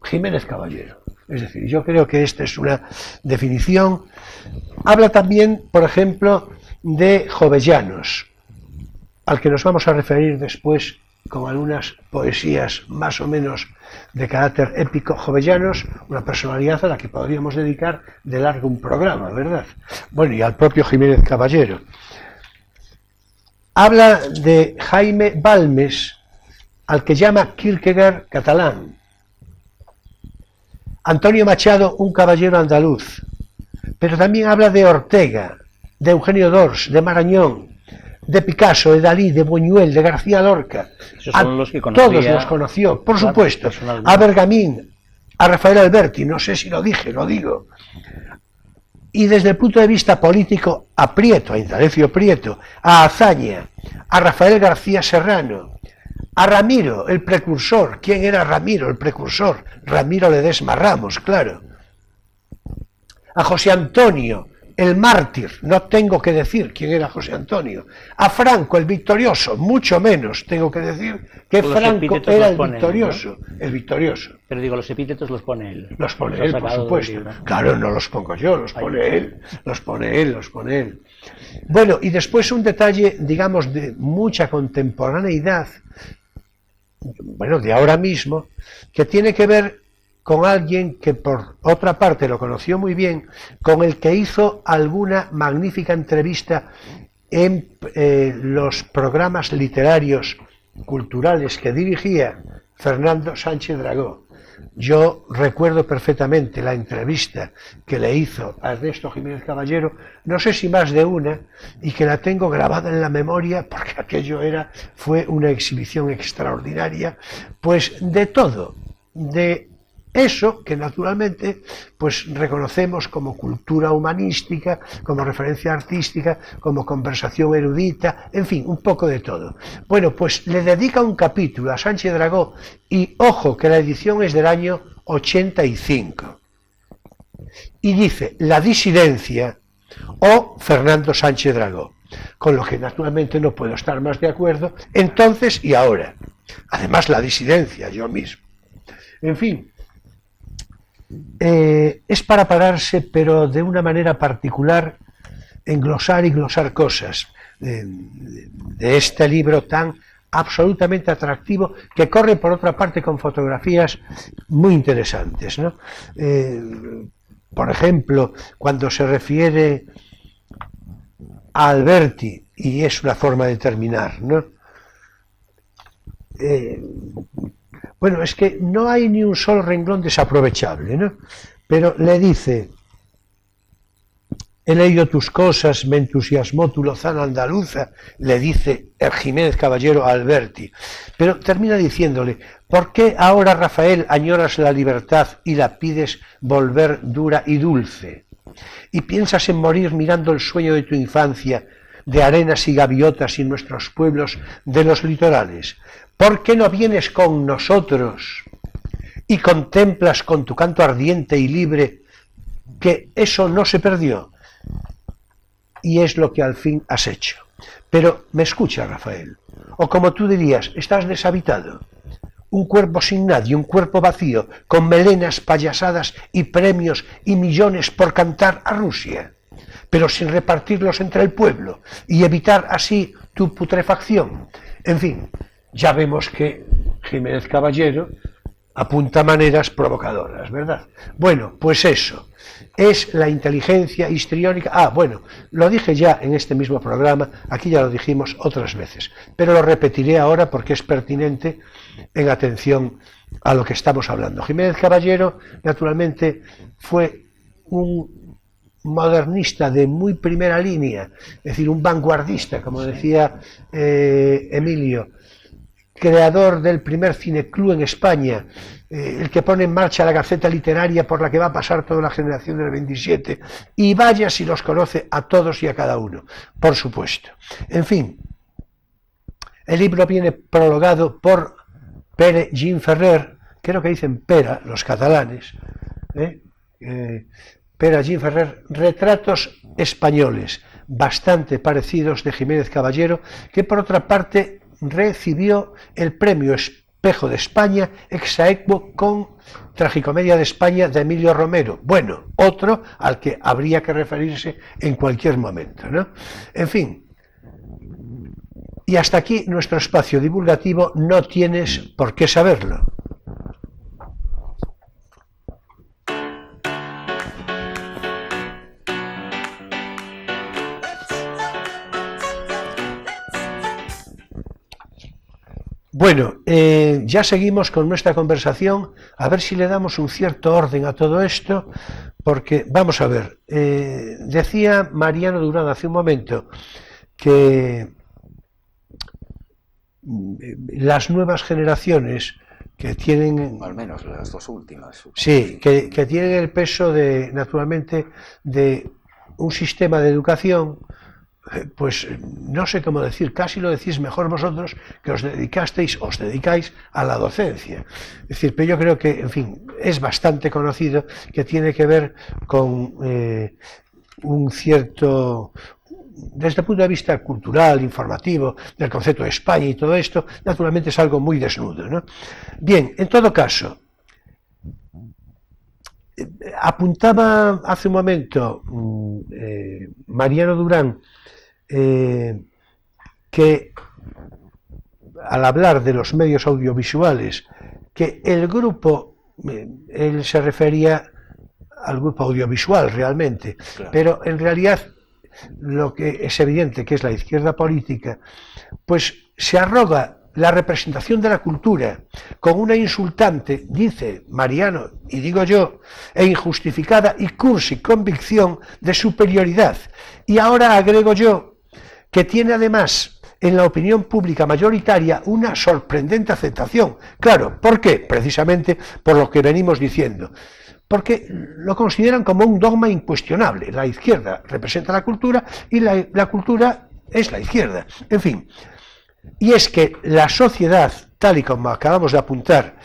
Jiménez Caballero. Es decir, yo creo que esta es una definición. Habla también, por ejemplo, de Jovellanos, al que nos vamos a referir después con algunas poesías más o menos de carácter épico. Jovellanos, una personalidad a la que podríamos dedicar de largo un programa, ¿verdad? Bueno, y al propio Jiménez Caballero. Habla de Jaime Balmes, al que llama Kierkegaard catalán. Antonio Machado, un caballero andaluz. Pero también habla de Ortega, de Eugenio d'Ors, de Marañón, de Picasso, de Dalí, de Buñuel, de García Lorca. Esos son los que conocía, todos los conoció, por claro, supuesto. A Bergamín, a Rafael Alberti, no sé si lo dije, lo digo. Y desde el punto de vista político, a Prieto, a Indalecio Prieto, a Azaña, a Rafael García Serrano, a Ramiro, el precursor. ¿Quién era Ramiro, el precursor? Ramiro Ledesma Ramos, claro. A José Antonio, el mártir, no tengo que decir quién era José Antonio. A Franco, el victorioso, mucho menos tengo que decir que Franco era el victorioso, ¿no? El victorioso. Pero digo, los epítetos los pone él. Los pone él, por supuesto. Claro, no los pongo yo, los pone él, los pone él, los pone él. Bueno, y después un detalle, digamos, de mucha contemporaneidad, bueno, de ahora mismo, que tiene que ver con alguien que por otra parte lo conoció muy bien, con el que hizo alguna magnífica entrevista en los programas literarios culturales que dirigía Fernando Sánchez Dragó. Yo recuerdo perfectamente la entrevista que le hizo a Ernesto Jiménez Caballero, no sé si más de una, y que la tengo grabada en la memoria porque aquello fue una exhibición extraordinaria, pues de todo, de eso que naturalmente pues reconocemos como cultura humanística, como referencia artística, como conversación erudita, en fin, un poco de todo. Bueno, pues le dedica un capítulo a Sánchez Dragó y ojo que la edición es del año 85. Y dice la disidencia o Fernando Sánchez Dragó, con lo que naturalmente no puedo estar más de acuerdo entonces y ahora. Además la disidencia, yo mismo. En fin. Es para pararse, pero de una manera particular, englosar y glosar cosas de este libro tan absolutamente atractivo, que corre por otra parte con fotografías muy interesantes, ¿no? Por ejemplo, cuando se refiere a Alberti, y es una forma de terminar, ¿no? Bueno, es que no hay ni un solo renglón desaprovechable, ¿no? Pero le dice: he leído tus cosas, me entusiasmó tu lozana andaluza, le dice el Jiménez Caballero a Alberti. Pero termina diciéndole: ¿por qué ahora, Rafael, añoras la libertad y la pides volver dura y dulce? ¿Y piensas en morir mirando el sueño de tu infancia, de arenas y gaviotas y nuestros pueblos de los litorales? ¿Por qué no vienes con nosotros y contemplas con tu canto ardiente y libre que eso no se perdió? Y es lo que al fin has hecho. Pero me escucha, Rafael, o como tú dirías, estás deshabitado. Un cuerpo sin nadie, un cuerpo vacío, con melenas, payasadas y premios y millones por cantar a Rusia, pero sin repartirlos entre el pueblo y evitar así tu putrefacción. En fin, ya vemos que Jiménez Caballero apunta maneras provocadoras, ¿verdad? Bueno, pues eso es la inteligencia histriónica. Ah, bueno, lo dije ya en este mismo programa, aquí ya lo dijimos otras veces, pero lo repetiré ahora porque es pertinente en atención a lo que estamos hablando. Jiménez Caballero, naturalmente, fue un modernista de muy primera línea, es decir, un vanguardista, como decía Emilio, creador del primer cineclub en España, el que pone en marcha la Gaceta Literaria por la que va a pasar toda la generación del 27, y vaya si los conoce a todos y a cada uno, por supuesto. En fin, el libro viene prologado por Pere Gimferrer, creo que dicen Pera los catalanes, Pere Gimferrer, retratos españoles, bastante parecidos de Jiménez Caballero, que por otra parte recibió el premio Espejo de España ex aequo con Tragicomedia de España de Emilio Romero. Bueno, otro al que habría que referirse en cualquier momento, ¿no? En fin, y hasta aquí nuestro espacio divulgativo. No tienes por qué saberlo. Bueno, ya seguimos con nuestra conversación, a ver si le damos un cierto orden a todo esto, porque, vamos a ver, decía Mariano Durán hace un momento que las nuevas generaciones que tienen... Al menos las dos últimas. Sí, que tienen el peso de, naturalmente, de un sistema de educación, pues no sé cómo decir, casi lo decís mejor vosotros, que os dedicáis a la docencia. Es decir, pero yo creo que, en fin, es bastante conocido que tiene que ver con un cierto, desde el punto de vista cultural, informativo, del concepto de España y todo esto, naturalmente es algo muy desnudo, ¿no? Bien, en todo caso, apuntaba hace un momento Mariano Durán que al hablar de los medios audiovisuales, que el grupo, él se refería al grupo audiovisual realmente, claro, pero en realidad lo que es evidente que es la izquierda política, pues se arroga la representación de la cultura con una insultante, dice Mariano, y digo yo, e injustificada y cursi convicción de superioridad. Y ahora agrego yo que tiene además en la opinión pública mayoritaria una sorprendente aceptación. Claro, ¿por qué? Precisamente por lo que venimos diciendo. Porque lo consideran como un dogma incuestionable. La izquierda representa la cultura y la cultura es la izquierda. En fin, y es que la sociedad, tal y como acabamos de apuntar,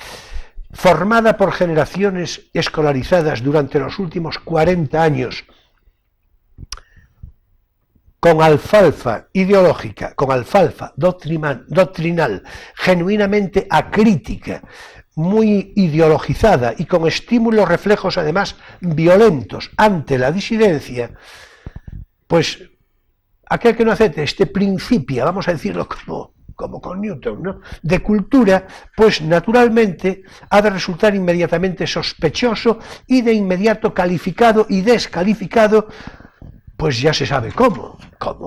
formada por generaciones escolarizadas durante los últimos 40 años, con alfalfa ideológica, con alfalfa doctrinal, genuinamente acrítica, muy ideologizada y con estímulos reflejos además violentos ante la disidencia, pues aquel que no acepte este principio, vamos a decirlo como con Newton, ¿no?, de cultura, pues naturalmente ha de resultar inmediatamente sospechoso y de inmediato calificado y descalificado, pues ya se sabe como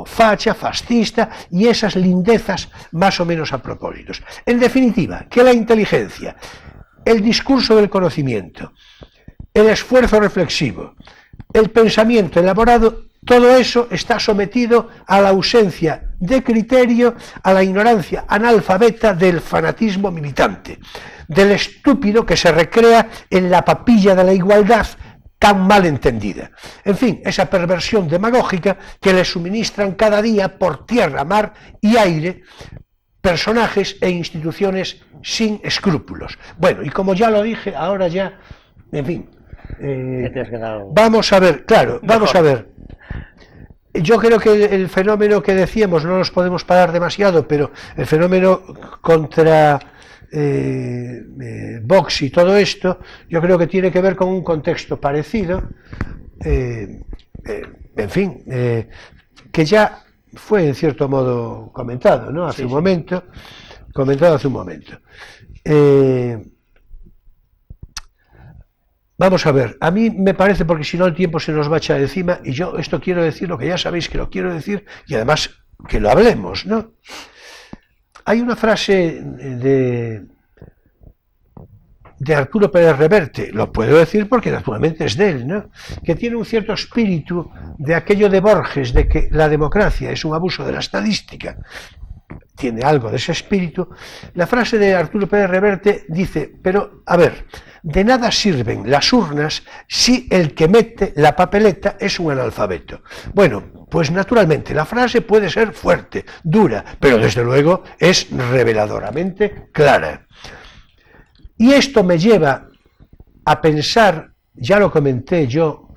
facha, fascista y esas lindezas más o menos a propósito. En definitiva, que la inteligencia, el discurso del conocimiento, el esfuerzo reflexivo, el pensamiento elaborado, todo eso está sometido a la ausencia de criterio, a la ignorancia analfabeta del fanatismo militante, del estúpido que se recrea en la papilla de la igualdad tan mal entendida. En fin, esa perversión demagógica que le suministran cada día por tierra, mar y aire personajes e instituciones sin escrúpulos. Bueno, y como ya lo dije, ahora ya, en fin, vamos a ver, claro, vamos a ver. Yo creo que el fenómeno que decíamos, no nos podemos parar demasiado, pero el fenómeno contra Vox y todo esto, yo creo que tiene que ver con un contexto parecido, en fin, que ya fue en cierto modo comentado, ¿no?, hace un momento, comentado hace un momento. Vamos a ver, a mí me parece, porque si no el tiempo se nos va a echar encima, y yo esto quiero decir lo que ya sabéis que lo quiero decir, y además que lo hablemos, ¿no? Hay una frase de Arturo Pérez Reverte, lo puedo decir porque naturalmente es de él, ¿no? Que tiene un cierto espíritu de aquello de Borges, de que la democracia es un abuso de la estadística. Tiene algo de ese espíritu. La frase de Arturo Pérez Reverte dice, pero a ver, de nada sirven las urnas si el que mete la papeleta es un analfabeto. Bueno, pues naturalmente la frase puede ser fuerte, dura, pero desde luego es reveladoramente clara. Y esto me lleva a pensar, ya lo comenté yo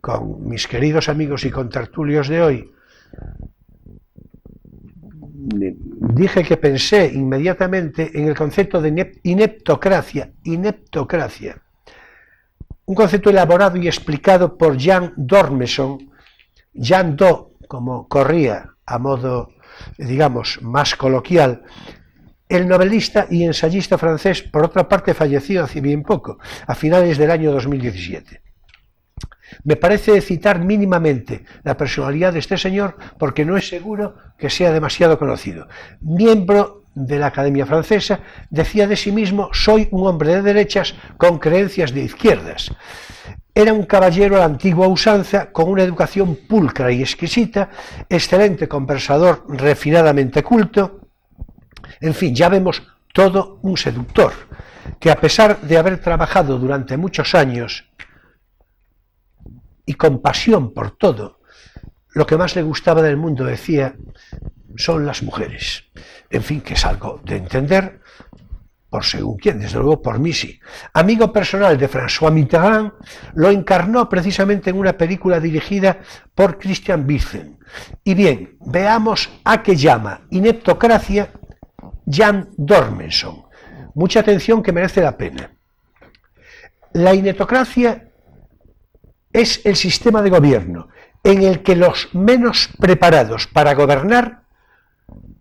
con mis queridos amigos y contertulios de hoy, dije que pensé inmediatamente en el concepto de ineptocracia, un concepto elaborado y explicado por Jean d'Ormesson, Jean Do, como corría a modo, digamos, más coloquial, el novelista y ensayista francés, por otra parte fallecido hace bien poco, a finales del año 2017. Me parece citar mínimamente la personalidad de este señor porque no es seguro que sea demasiado conocido. Miembro de la Academia Francesa, decía de sí mismo: soy un hombre de derechas con creencias de izquierdas. Era un caballero a la antigua usanza, con una educación pulcra y exquisita, excelente conversador, refinadamente culto. En fin, ya vemos todo un seductor, que a pesar de haber trabajado durante muchos años y con pasión por todo, lo que más le gustaba del mundo, decía, son las mujeres. En fin, que es algo de entender por según quién, desde luego por mí sí. Amigo personal de François Mitterrand, lo encarnó precisamente en una película dirigida por Christian Wissen. Y bien, veamos a qué llama ineptocracia Jean d'Ormesson. Mucha atención, que merece la pena. La ineptocracia es el sistema de gobierno en el que los menos preparados para gobernar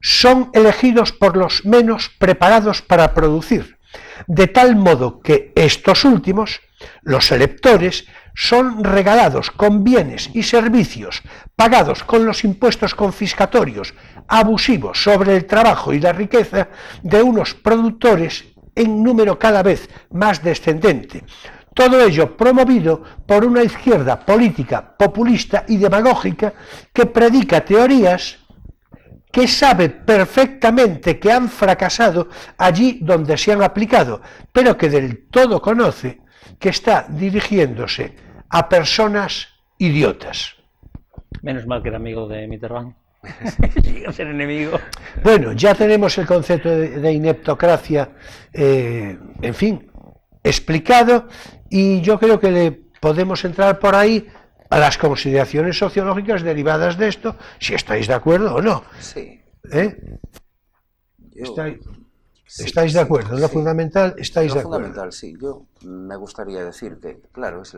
son elegidos por los menos preparados para producir, de tal modo que estos últimos, los electores, son regalados con bienes y servicios pagados con los impuestos confiscatorios abusivos sobre el trabajo y la riqueza de unos productores en número cada vez más descendente. Todo ello promovido por una izquierda política, populista y demagógica que predica teorías que sabe perfectamente que han fracasado allí donde se han aplicado, pero que del todo conoce que está dirigiéndose a personas idiotas. Menos mal que era amigo de Mitterrand. Llega a ser enemigo. Bueno, ya tenemos el concepto de ineptocracia, en fin, explicado, y yo creo que le podemos entrar por ahí a las consideraciones sociológicas derivadas de esto, si estáis de acuerdo o no. Sí. ¿Estáis de acuerdo? ¿En lo fundamental estáis de acuerdo? Fundamental, sí. Yo me gustaría decir que, claro, es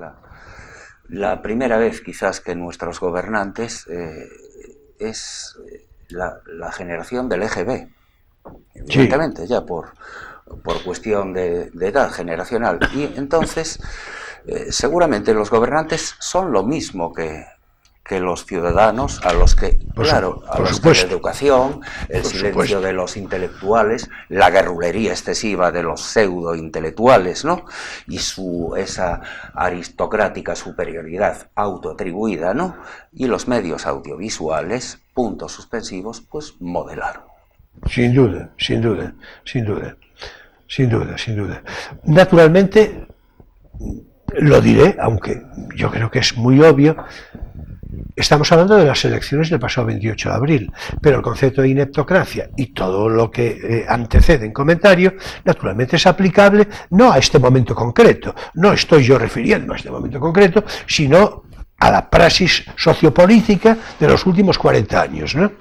la primera vez quizás que nuestros gobernantes es la generación del EGB, evidentemente, sí, ya por cuestión de edad generacional. Y entonces, seguramente los gobernantes son lo mismo que los ciudadanos, a los que, claro, a los que la educación, el silencio de los intelectuales, la garrulería excesiva de los pseudo-intelectuales, ¿no? Y esa aristocrática superioridad autoatribuida, ¿no? Y los medios audiovisuales, puntos suspensivos, pues modelaron. Sin duda, sin duda, sin duda, sin duda, sin duda. Naturalmente, lo diré, aunque yo creo que es muy obvio. Estamos hablando de las elecciones del pasado 28 de abril, pero el concepto de ineptocracia y todo lo que antecede en comentario, naturalmente es aplicable no a este momento concreto, no estoy yo refiriendo a este momento concreto, sino a la praxis sociopolítica de los últimos 40 años, ¿no?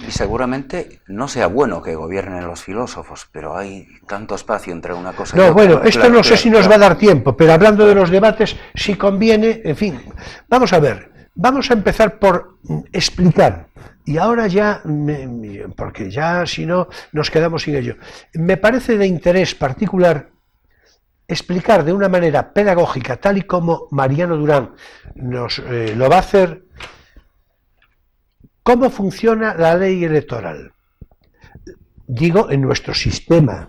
Y seguramente no sea bueno que gobiernen los filósofos, pero hay tanto espacio entre una cosa y otra. No, bueno, esto no sé si nos va a dar tiempo, pero hablando de los debates, si conviene, en fin, vamos a ver. Vamos a empezar por explicar, y ahora ya, porque ya si no nos quedamos sin ello, me parece de interés particular explicar de una manera pedagógica, tal y como Mariano Durán nos lo va a hacer, cómo funciona la ley electoral. Digo, en nuestro sistema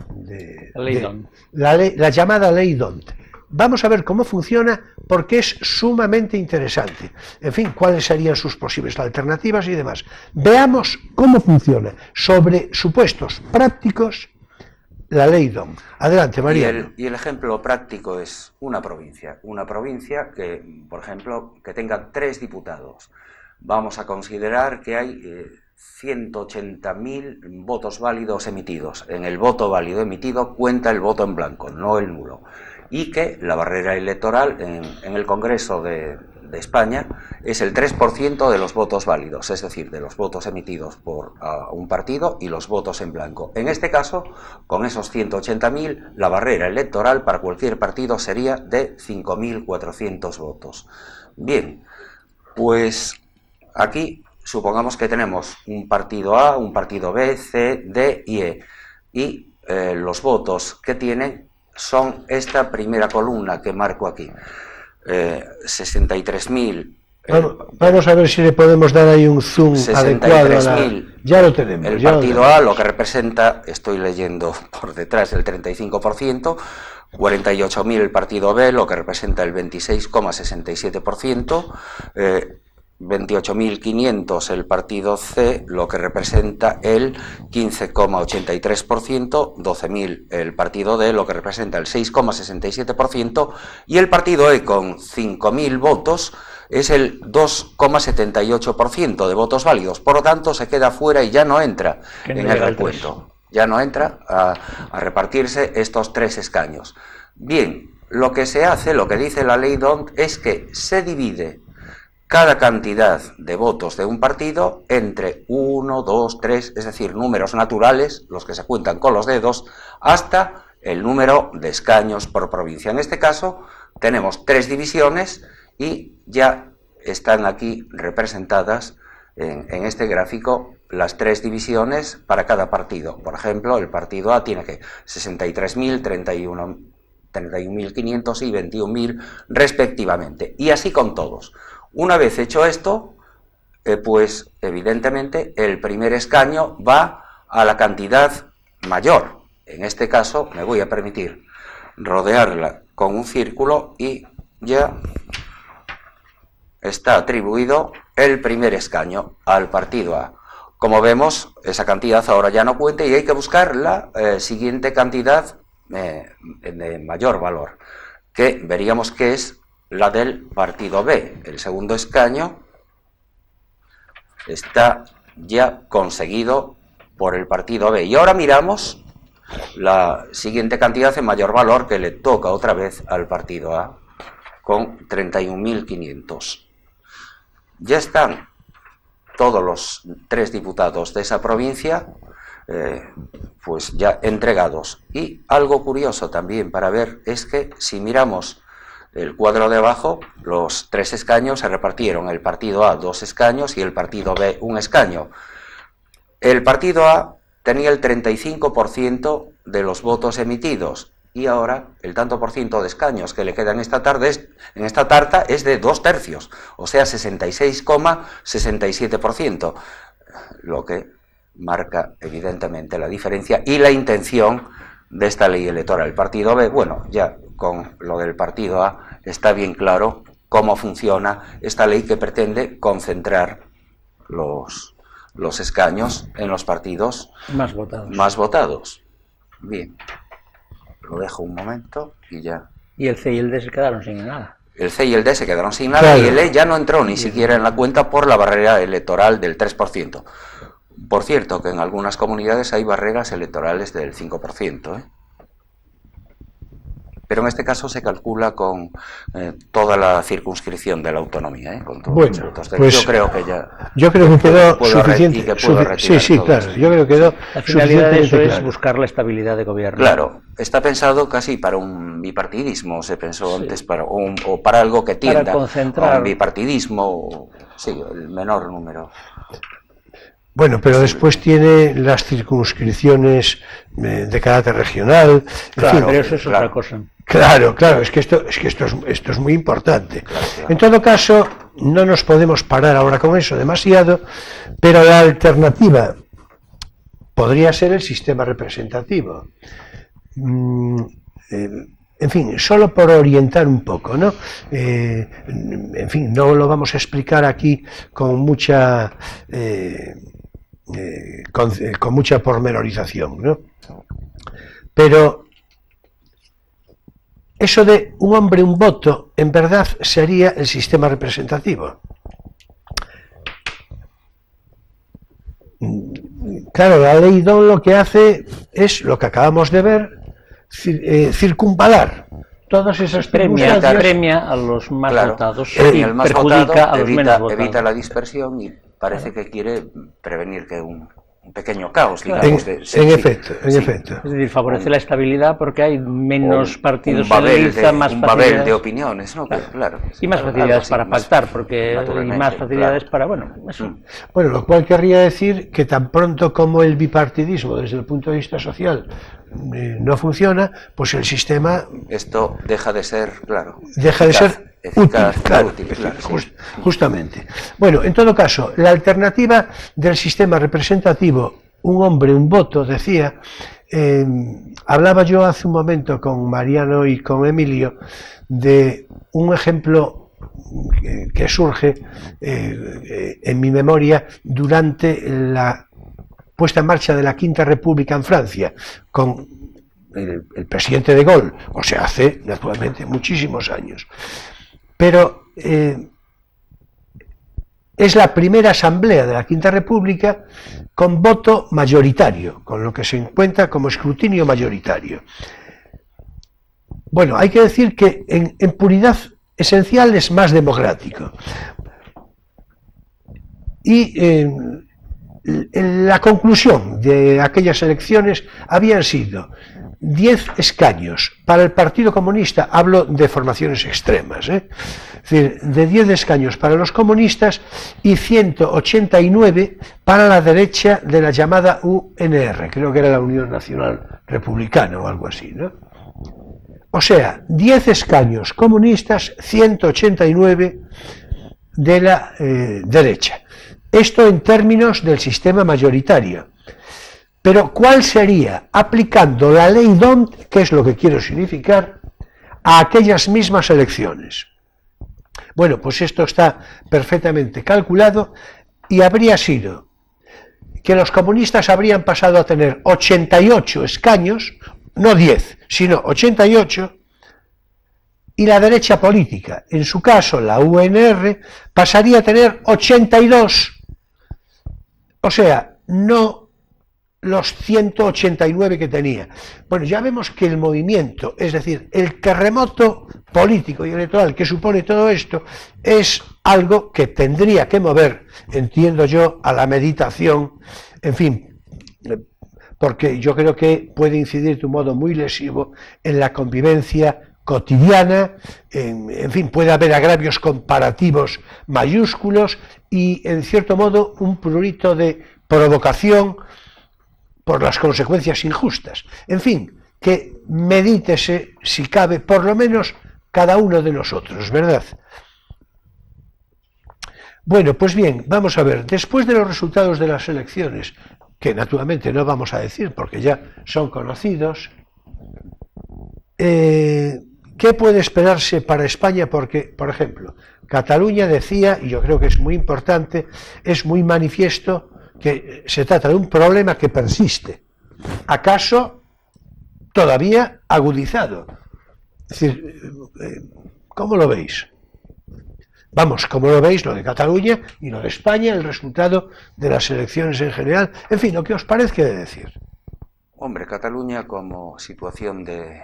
la llamada ley DONT. Vamos a ver cómo funciona, porque es sumamente interesante. En fin, cuáles serían sus posibles alternativas y demás. Veamos cómo funciona, sobre supuestos prácticos, la ley DONT. Adelante, Mariano. Y el ejemplo práctico es una provincia que, por ejemplo, que tenga 3 diputados. Vamos a considerar que hay 180.000 votos válidos emitidos. En el voto válido emitido cuenta el voto en blanco, no el nulo. Y que la barrera electoral en el Congreso de España es el 3% de los votos válidos, es decir, de los votos emitidos por un partido y los votos en blanco. En este caso, con esos 180.000, la barrera electoral para cualquier partido sería de 5.400 votos. Bien, pues aquí supongamos que tenemos un partido A, un partido B, C, D y E, y los votos que tienen son esta primera columna que marco aquí. 63.000. Vamos a ver si le podemos dar ahí un zoom adecuado. Ya lo tenemos. El partido A, lo que representa, estoy leyendo por detrás, el 35%, 48.000 el partido B, lo que representa el 26,67%, 28.500 el partido C, lo que representa el 15,83%, 12.000 el partido D, lo que representa el 6,67%, y el partido E con 5.000 votos es el 2,78% de votos válidos. Por lo tanto, se queda fuera y ya no entra en el recuento. Ya no entra a repartirse estos 3 escaños. Bien, lo que se hace, lo que dice la ley DONT, es que se divide cada cantidad de votos de un partido entre 1, 2, 3, es decir, números naturales, los que se cuentan con los dedos, hasta el número de escaños por provincia. En este caso tenemos 3 divisiones y ya están aquí representadas en este gráfico las 3 divisiones para cada partido. Por ejemplo, el partido A tiene que 63.000, 31.500 y 21.000 respectivamente. Y así con todos. Una vez hecho esto, pues evidentemente el primer escaño va a la cantidad mayor. En este caso me voy a permitir rodearla con un círculo y ya está atribuido el primer escaño al partido A. Como vemos, esa cantidad ahora ya no cuenta y hay que buscar la siguiente cantidad de mayor valor, que veríamos que es la del partido B. El segundo escaño está ya conseguido por el partido B. Y ahora miramos la siguiente cantidad de mayor valor que le toca otra vez al partido A, con 31.500. Ya están todos los 3 diputados de esa provincia pues ya entregados. Y algo curioso también para ver es que si miramos el cuadro de abajo, los 3 escaños se repartieron, el partido A 2 escaños y el partido B 1 escaño. El partido A tenía el 35% de los votos emitidos y ahora el tanto por ciento de escaños que le quedan en esta tarta es de 2/3, o sea 66,67%, lo que marca evidentemente la diferencia y la intención de esta ley electoral. El partido B, bueno, ya con lo del partido A está bien claro cómo funciona esta ley que pretende concentrar los escaños en los partidos más votados. Bien, lo dejo un momento y ya. Y el C y el D se quedaron sin nada. El C y el D se quedaron sin nada, claro. Y el E ya no entró ni siquiera en la cuenta por la barrera electoral del 3%. Por cierto, que en algunas comunidades hay barreras electorales del 5%, Pero en este caso se calcula con toda la circunscripción de la autonomía, con todos los votos. Pues yo creo que ya... Yo creo que quedó suficiente. Sí, claro. Yo creo que quedó la finalidad de eso claro. Es buscar la estabilidad de gobierno. Claro, está pensado casi para un bipartidismo, se pensó antes, o para algo que tienda para concentrar. a un bipartidismo, sí, el menor número. Bueno, pero después tiene las circunscripciones de carácter regional. Claro, en fin, pero eso es otra cosa. Claro, claro, es que esto es muy importante. En todo caso, no nos podemos parar ahora con eso demasiado, pero la alternativa podría ser el sistema representativo. En fin, solo por orientar un poco, ¿no? En fin, no lo vamos a explicar aquí con mucha con mucha pormenorización, ¿no? Pero eso de un hombre, un voto, en verdad sería el sistema representativo. Claro, la ley Don lo que hace es lo que acabamos de ver, circunvalar todas esas circunstancias. Premia a los más votados y el más perjudica votado, a los menos votados. evita la dispersión y parece que quiere prevenir que un pequeño caos, digamos. En efecto. Es decir, favorece la estabilidad porque hay menos partidos un babel más un babel de opiniones, ¿no? Claro. Y más facilidades para pactar, porque hay más facilidades para, eso. Bueno, lo cual querría decir que tan pronto como el bipartidismo desde el punto de vista social no funciona, pues el sistema... Esto deja de ser, claro. Deja de ser eficaz, útil, claro, útil, justamente. Bueno, en todo caso, la alternativa del sistema representativo, un hombre, un voto, decía, hablaba yo hace un momento con Mariano y con Emilio de un ejemplo que surge en mi memoria durante la puesta en marcha de la Quinta República en Francia, con el presidente de Gaulle, o sea, hace naturalmente muchísimos años. Pero es la primera asamblea de la Quinta República con voto mayoritario, con lo que se encuentra como escrutinio mayoritario. Bueno, hay que decir que en puridad esencial es más democrático. Y la conclusión de aquellas elecciones habían sido 10 escaños para el Partido Comunista, hablo de formaciones extremas, es decir, de 10 escaños para los comunistas y 189 para la derecha de la llamada UNR, creo que era la Unión Nacional Republicana o algo así, ¿no? O sea, 10 escaños comunistas, 189 de la derecha. Esto en términos del sistema mayoritario. Pero ¿cuál sería, aplicando la ley D'Hondt, que es lo que quiero significar, a aquellas mismas elecciones? Bueno, pues esto está perfectamente calculado y habría sido que los comunistas habrían pasado a tener 88 escaños, no 10, sino 88, y la derecha política, en su caso la UNR, pasaría a tener 82, o sea, no los 189 que tenía. Bueno, ya vemos que el movimiento, es decir, el terremoto político y electoral que supone todo esto, es algo que tendría que mover, entiendo yo, a la meditación, en fin, porque yo creo que puede incidir de un modo muy lesivo en la convivencia cotidiana, en fin, puede haber agravios comparativos mayúsculos y, en cierto modo, un prurito de provocación por las consecuencias injustas. En fin, que medítese, si cabe, por lo menos cada uno de nosotros, ¿verdad? Bueno, pues bien, vamos a ver, después de los resultados de las elecciones, que naturalmente no vamos a decir porque ya son conocidos, ¿qué puede esperarse para España? Porque, por ejemplo, Cataluña decía, y yo creo que es muy importante, es muy manifiesto que se trata de un problema que persiste, acaso todavía agudizado. Es decir, ¿cómo lo veis? Vamos, ¿cómo lo veis lo de Cataluña y lo de España, el resultado de las elecciones en general? En fin, lo que os parezca de decir. Hombre, Cataluña como situación de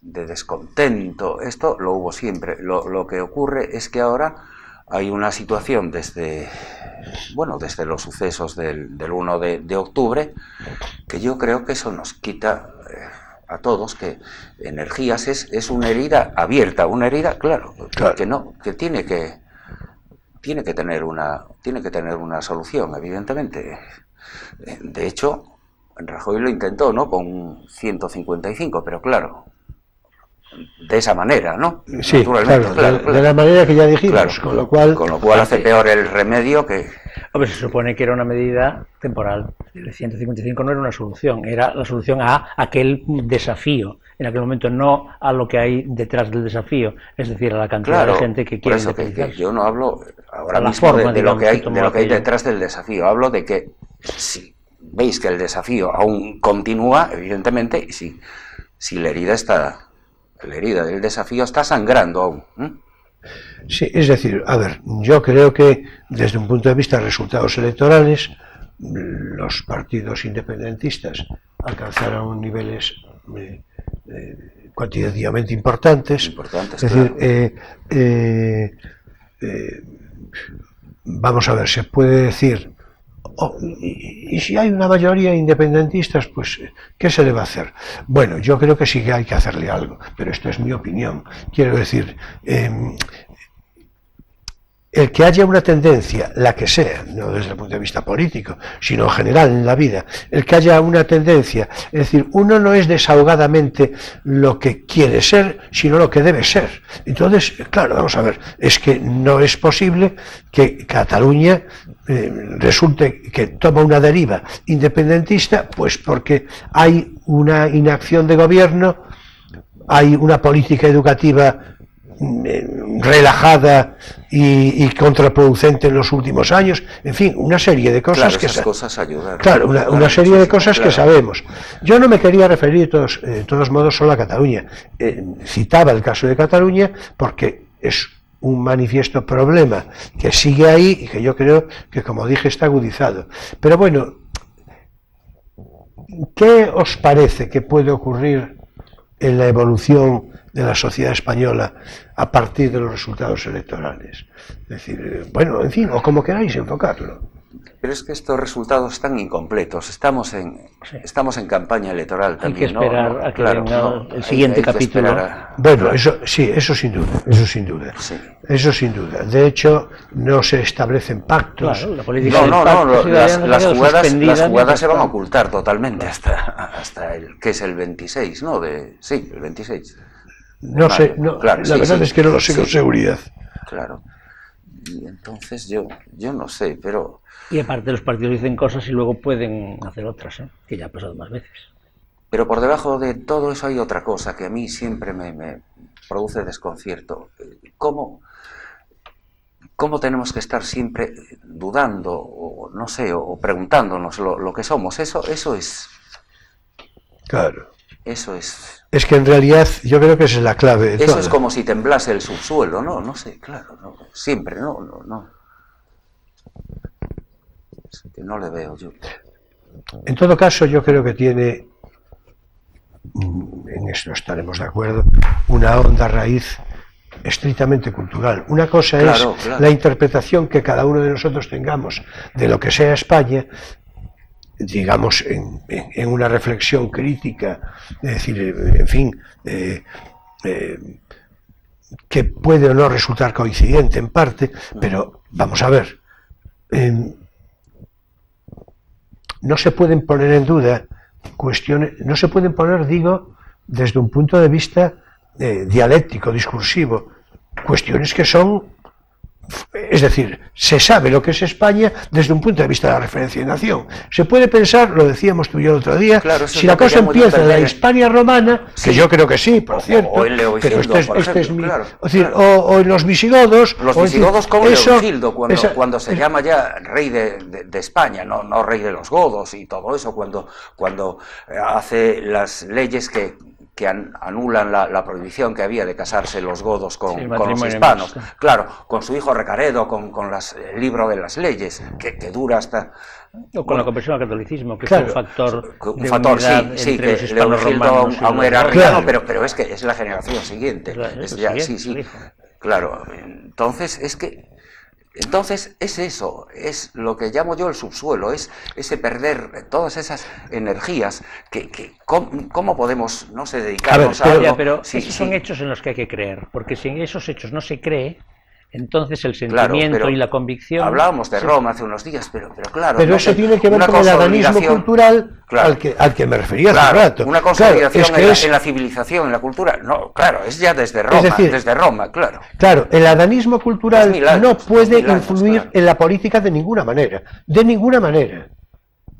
descontento, esto lo hubo siempre. Lo que ocurre es que ahora hay una situación desde los sucesos del 1 de octubre, que yo creo que eso nos quita a todos, que energías es una herida abierta, una herida, claro. Que tiene que tener una solución, evidentemente. De hecho, Rajoy lo intentó, ¿no?, con 155, pero claro, de esa manera, ¿no? Sí, naturalmente, claro, de la manera que ya dijimos, con lo cual hace peor el remedio que... Hombre, se supone que era una medida temporal. El 155 no era una solución, era la solución a aquel desafío. En aquel momento, no a lo que hay detrás del desafío, es decir, a la cantidad de gente que quiere independizarse. Yo no hablo ahora mismo de lo que hay detrás del desafío. Hablo de que si veis que el desafío aún continúa, evidentemente, y si la herida del desafío está sangrando aún. Sí, es decir, a ver, yo creo que desde un punto de vista de resultados electorales, los partidos independentistas alcanzaron niveles cuantitativamente importantes. Es decir, vamos a ver, se puede decir, y si hay una mayoría de independentistas, pues ¿qué se le va a hacer? Bueno, yo creo que sí que hay que hacerle algo, pero esto es mi opinión. Quiero decir, el que haya una tendencia, la que sea, no desde el punto de vista político, sino en general en la vida, el que haya una tendencia, es decir, uno no es desahogadamente lo que quiere ser, sino lo que debe ser. Entonces, claro, vamos a ver, es que no es posible que Cataluña resulte que toma una deriva independentista, pues porque hay una inacción de gobierno, hay una política educativa relajada y contraproducente en los últimos años, en fin, una serie de cosas una serie de cosas que sabemos. Yo no me quería referir de todos modos solo a Cataluña, citaba el caso de Cataluña porque es un manifiesto problema que sigue ahí y que yo creo que, como dije, está agudizado. Pero bueno, ¿qué os parece que puede ocurrir en la evolución de la sociedad española a partir de los resultados electorales? Es decir, bueno, en fin, o como queráis enfocarlo. Pero es que estos resultados están incompletos. Estamos en campaña electoral también. Hay que esperar a que venga el siguiente capítulo. Bueno, eso sí, eso sin duda. Sí. Eso sin duda. De hecho, no se establecen pactos. Claro, la política las jugadas se van a ocultar totalmente hasta el que es el 26, ¿no? El 26. No sé, claro, la verdad es que no lo sé con seguridad. Claro. Y entonces yo no sé, pero... Y aparte los partidos dicen cosas y luego pueden hacer otras, que ya ha pasado más veces. Pero por debajo de todo eso hay otra cosa que a mí siempre me produce desconcierto. ¿Cómo tenemos que estar siempre dudando, o no sé, o preguntándonos lo que somos? Eso es... Claro. Eso es... Es que en realidad yo creo que esa es la clave. Eso es como si temblase el subsuelo, ¿no? No sé, claro, no, siempre, no. Es que no le veo yo. En todo caso, yo creo que tiene, en esto estaremos de acuerdo, una honda raíz estrictamente cultural. Una cosa es la interpretación que cada uno de nosotros tengamos de lo que sea España, digamos, en una reflexión crítica, es decir, en fin, que puede o no resultar coincidente en parte, pero vamos a ver, no se pueden poner en duda cuestiones, no se pueden poner, digo, desde un punto de vista dialéctico, discursivo, cuestiones que son... Es decir, se sabe lo que es España desde un punto de vista de la referencia de nación. Se puede pensar, lo decííamos tú y yo el otro día, si la cosa empieza en la Hispania romana, que yo creo que sí, por cierto, pero este es mi... O en los visigodos... Los visigodos como Leovigildo, cuando se llama ya rey de España, no rey de los godos y todo eso, cuando hace las leyes que anulan la prohibición que había de casarse los godos con los hispanos. Claro, con su hijo Recaredo, con el libro de las leyes, que dura hasta... O con la conversión al catolicismo, que es un factor sí, que Leovigildo aún era arriano, pero es que es la generación siguiente. Claro, entonces es eso, es lo que llamo yo el subsuelo, es ese perder todas esas energías que ¿cómo podemos, no sé, dedicarnos a algo? Pero esos son hechos en los que hay que creer, porque si en esos hechos no se cree, Entonces el Claro, sentimiento pero y la convicción... hablábamos de Roma hace unos días, pero claro... Pero no eso sé, tiene que ver una con el adanismo consolidación, cultural claro, al que me refería hace claro, rato. una Claro, consolidación es que en la civilización, en la cultura. No, claro, es ya desde Roma, decir, desde Roma, claro. Claro, el adanismo cultural 2000 años, no puede 2000 años, influir claro. en la política de ninguna manera. De ninguna manera.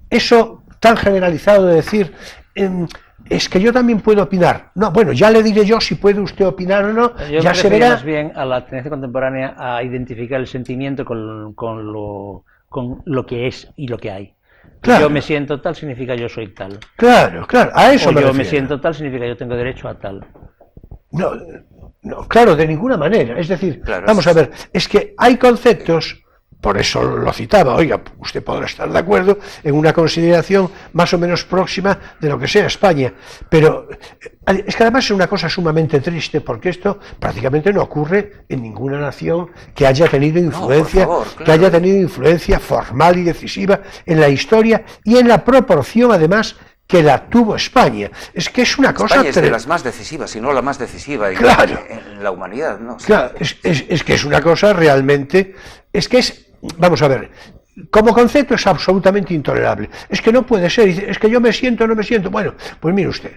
Eso tan generalizado de decir, es que yo también puedo opinar. No, bueno, ya le diré yo si puede usted opinar o no, Yo ya me se refería verá. más bien a la tendencia contemporánea a identificar el sentimiento con lo que es y lo que hay. Claro. Yo me siento tal significa yo soy tal. Claro, a eso O me yo refiero. me siento tal significa yo tengo derecho a tal. No, no, claro, de ninguna manera. Es decir, Claro, vamos a ver, es que hay conceptos, por eso lo citaba, oiga, usted podrá estar de acuerdo en una consideración más o menos próxima de lo que sea España, pero es que además es una cosa sumamente triste, porque esto prácticamente no ocurre en ninguna nación que haya tenido influencia, por favor, claro. que haya tenido influencia formal y decisiva en la historia y en la proporción, además, que la tuvo España. Es que es una cosa... España es de las más decisivas, si no la más decisiva en, Claro. en la humanidad, ¿no? Claro, es que es una cosa realmente... Es que es... Vamos a ver, como concepto es absolutamente intolerable. Es que no puede ser, es que yo me siento o no me siento. Bueno, pues mire usted,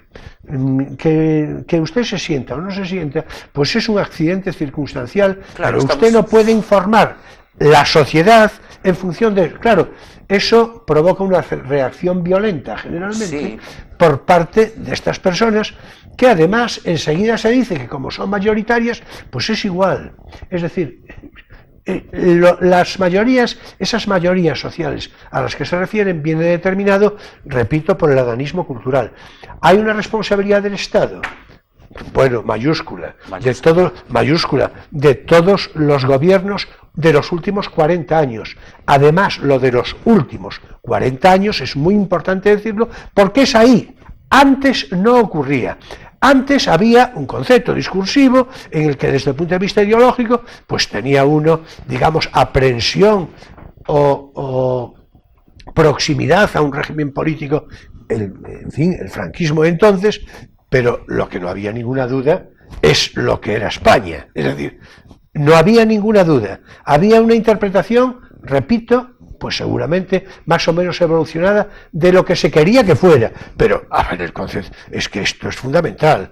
que usted se sienta o no se sienta, pues es un accidente circunstancial, Claro, pero usted no puede informar la sociedad en función de... Claro, eso provoca una reacción violenta, generalmente, Sí. por parte de estas personas, que además enseguida se dice que como son mayoritarias, pues es igual. Es decir... las mayorías, esas mayorías sociales a las que se refieren, viene determinado, repito, por el adanismo cultural. ¿Hay una responsabilidad del Estado? Bueno, mayúscula, de todos los gobiernos de los últimos 40 años. Además, lo de los últimos 40 años es muy importante decirlo, porque es ahí. Antes no ocurría. Antes había un concepto discursivo en el que desde el punto de vista ideológico pues tenía uno, digamos, aprensión o proximidad a un régimen político, en fin, el franquismo entonces, pero lo que no había ninguna duda es lo que era España. Es decir, no había ninguna duda. Había una interpretación, repito, pues seguramente más o menos evolucionada de lo que se quería que fuera. Pero, a ver, el concepto, es que esto es fundamental.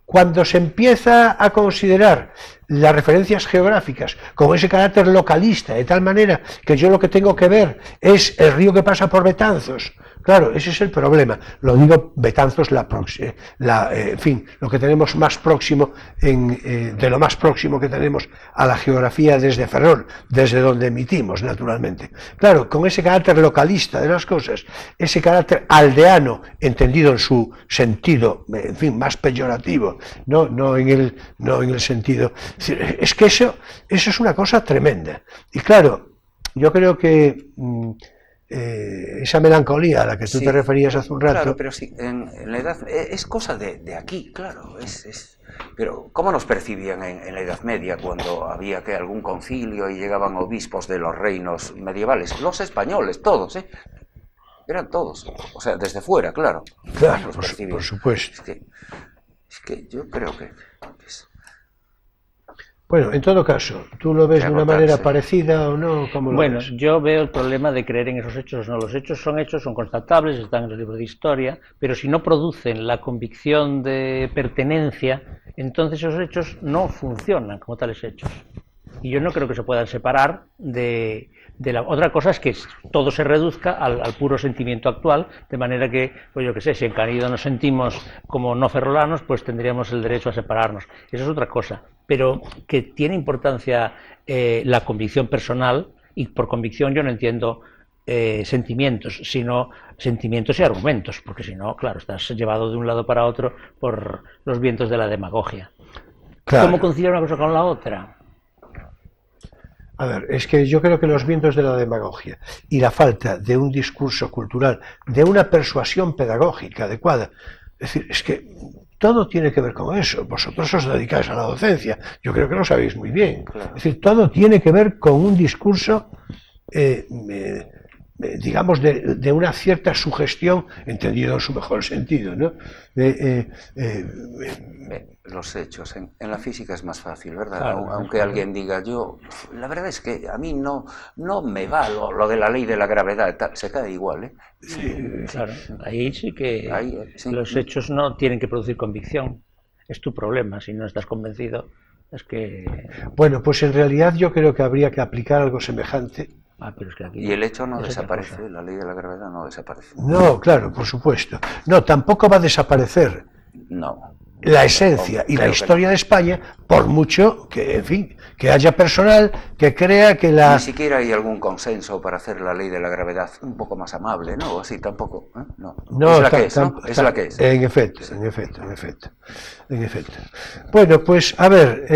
Cuando se empieza a considerar las referencias geográficas con ese carácter localista, de tal manera que yo lo que tengo que ver es el río que pasa por Betanzos, claro, ese es el problema. Lo digo, Betanzos, en fin, lo que tenemos más próximo, de lo más próximo que tenemos a la geografía desde Ferrol, desde donde emitimos, naturalmente. Claro, con ese carácter localista de las cosas, ese carácter aldeano, entendido en su sentido, en fin, más peyorativo, no en el sentido... Es que eso es una cosa tremenda. Y claro, yo creo que esa melancolía a la que tú te referías hace un rato... Claro, pero sí, en la edad... Es cosa de aquí, claro. Pero, ¿cómo nos percibían en la Edad Media cuando había que algún concilio y llegaban obispos de los reinos medievales? Los españoles, todos, ¿eh? Eran todos. O sea, desde fuera, claro. Claro, por supuesto. Es que yo creo que Bueno, en todo caso, ¿tú lo ves de una manera parecida o no? ¿Cómo lo ves? Yo veo el problema de creer en esos hechos o no. Los hechos, son constatables, están en los libros de historia, pero si no producen la convicción de pertenencia, entonces esos hechos no funcionan como tales hechos. Y yo no creo que se puedan separar de la otra cosa. Es que todo se reduzca al puro sentimiento actual, de manera que, pues yo qué sé, si en Canido nos sentimos como no ferrolanos, pues tendríamos el derecho a separarnos. Eso es otra cosa, pero que tiene importancia la convicción personal, y por convicción yo no entiendo sentimientos, sino sentimientos y argumentos, porque si no, claro, estás llevado de un lado para otro por los vientos de la demagogia. Claro. ¿Cómo conciliar una cosa con la otra? A ver, es que yo creo que los vientos de la demagogia y la falta de un discurso cultural, de una persuasión pedagógica adecuada, es decir, es que todo tiene que ver con eso. Vosotros os dedicáis a la docencia, yo creo que lo sabéis muy bien. Es decir, todo tiene que ver con un discurso digamos, de una cierta sugestión, entendido en su mejor sentido, ¿no? Los hechos. En la física es más fácil, ¿verdad? Claro, Aunque alguien diga yo, la verdad es que a mí no me va lo de la ley de la gravedad, tal, se cae igual, ¿eh? Sí, claro, ahí sí que sí. Los hechos no tienen que producir convicción. Es tu problema, si no estás convencido, es que... Bueno, pues en realidad yo creo que habría que aplicar algo semejante. Pero es que aquí Y el hecho no es otra desaparece, cosa. la ley de la gravedad no desaparece. No, claro, por supuesto. No, tampoco va a desaparecer No. la esencia y la Creo que historia de España, por mucho que, en fin, que haya personal que crea que no. la... Ni siquiera hay algún consenso para hacer la ley de la gravedad un poco más amable, ¿no? Así tampoco, ¿eh? No. No, Es la que es, ¿no? Es la que es. En efecto, en efecto. Bueno, pues a ver,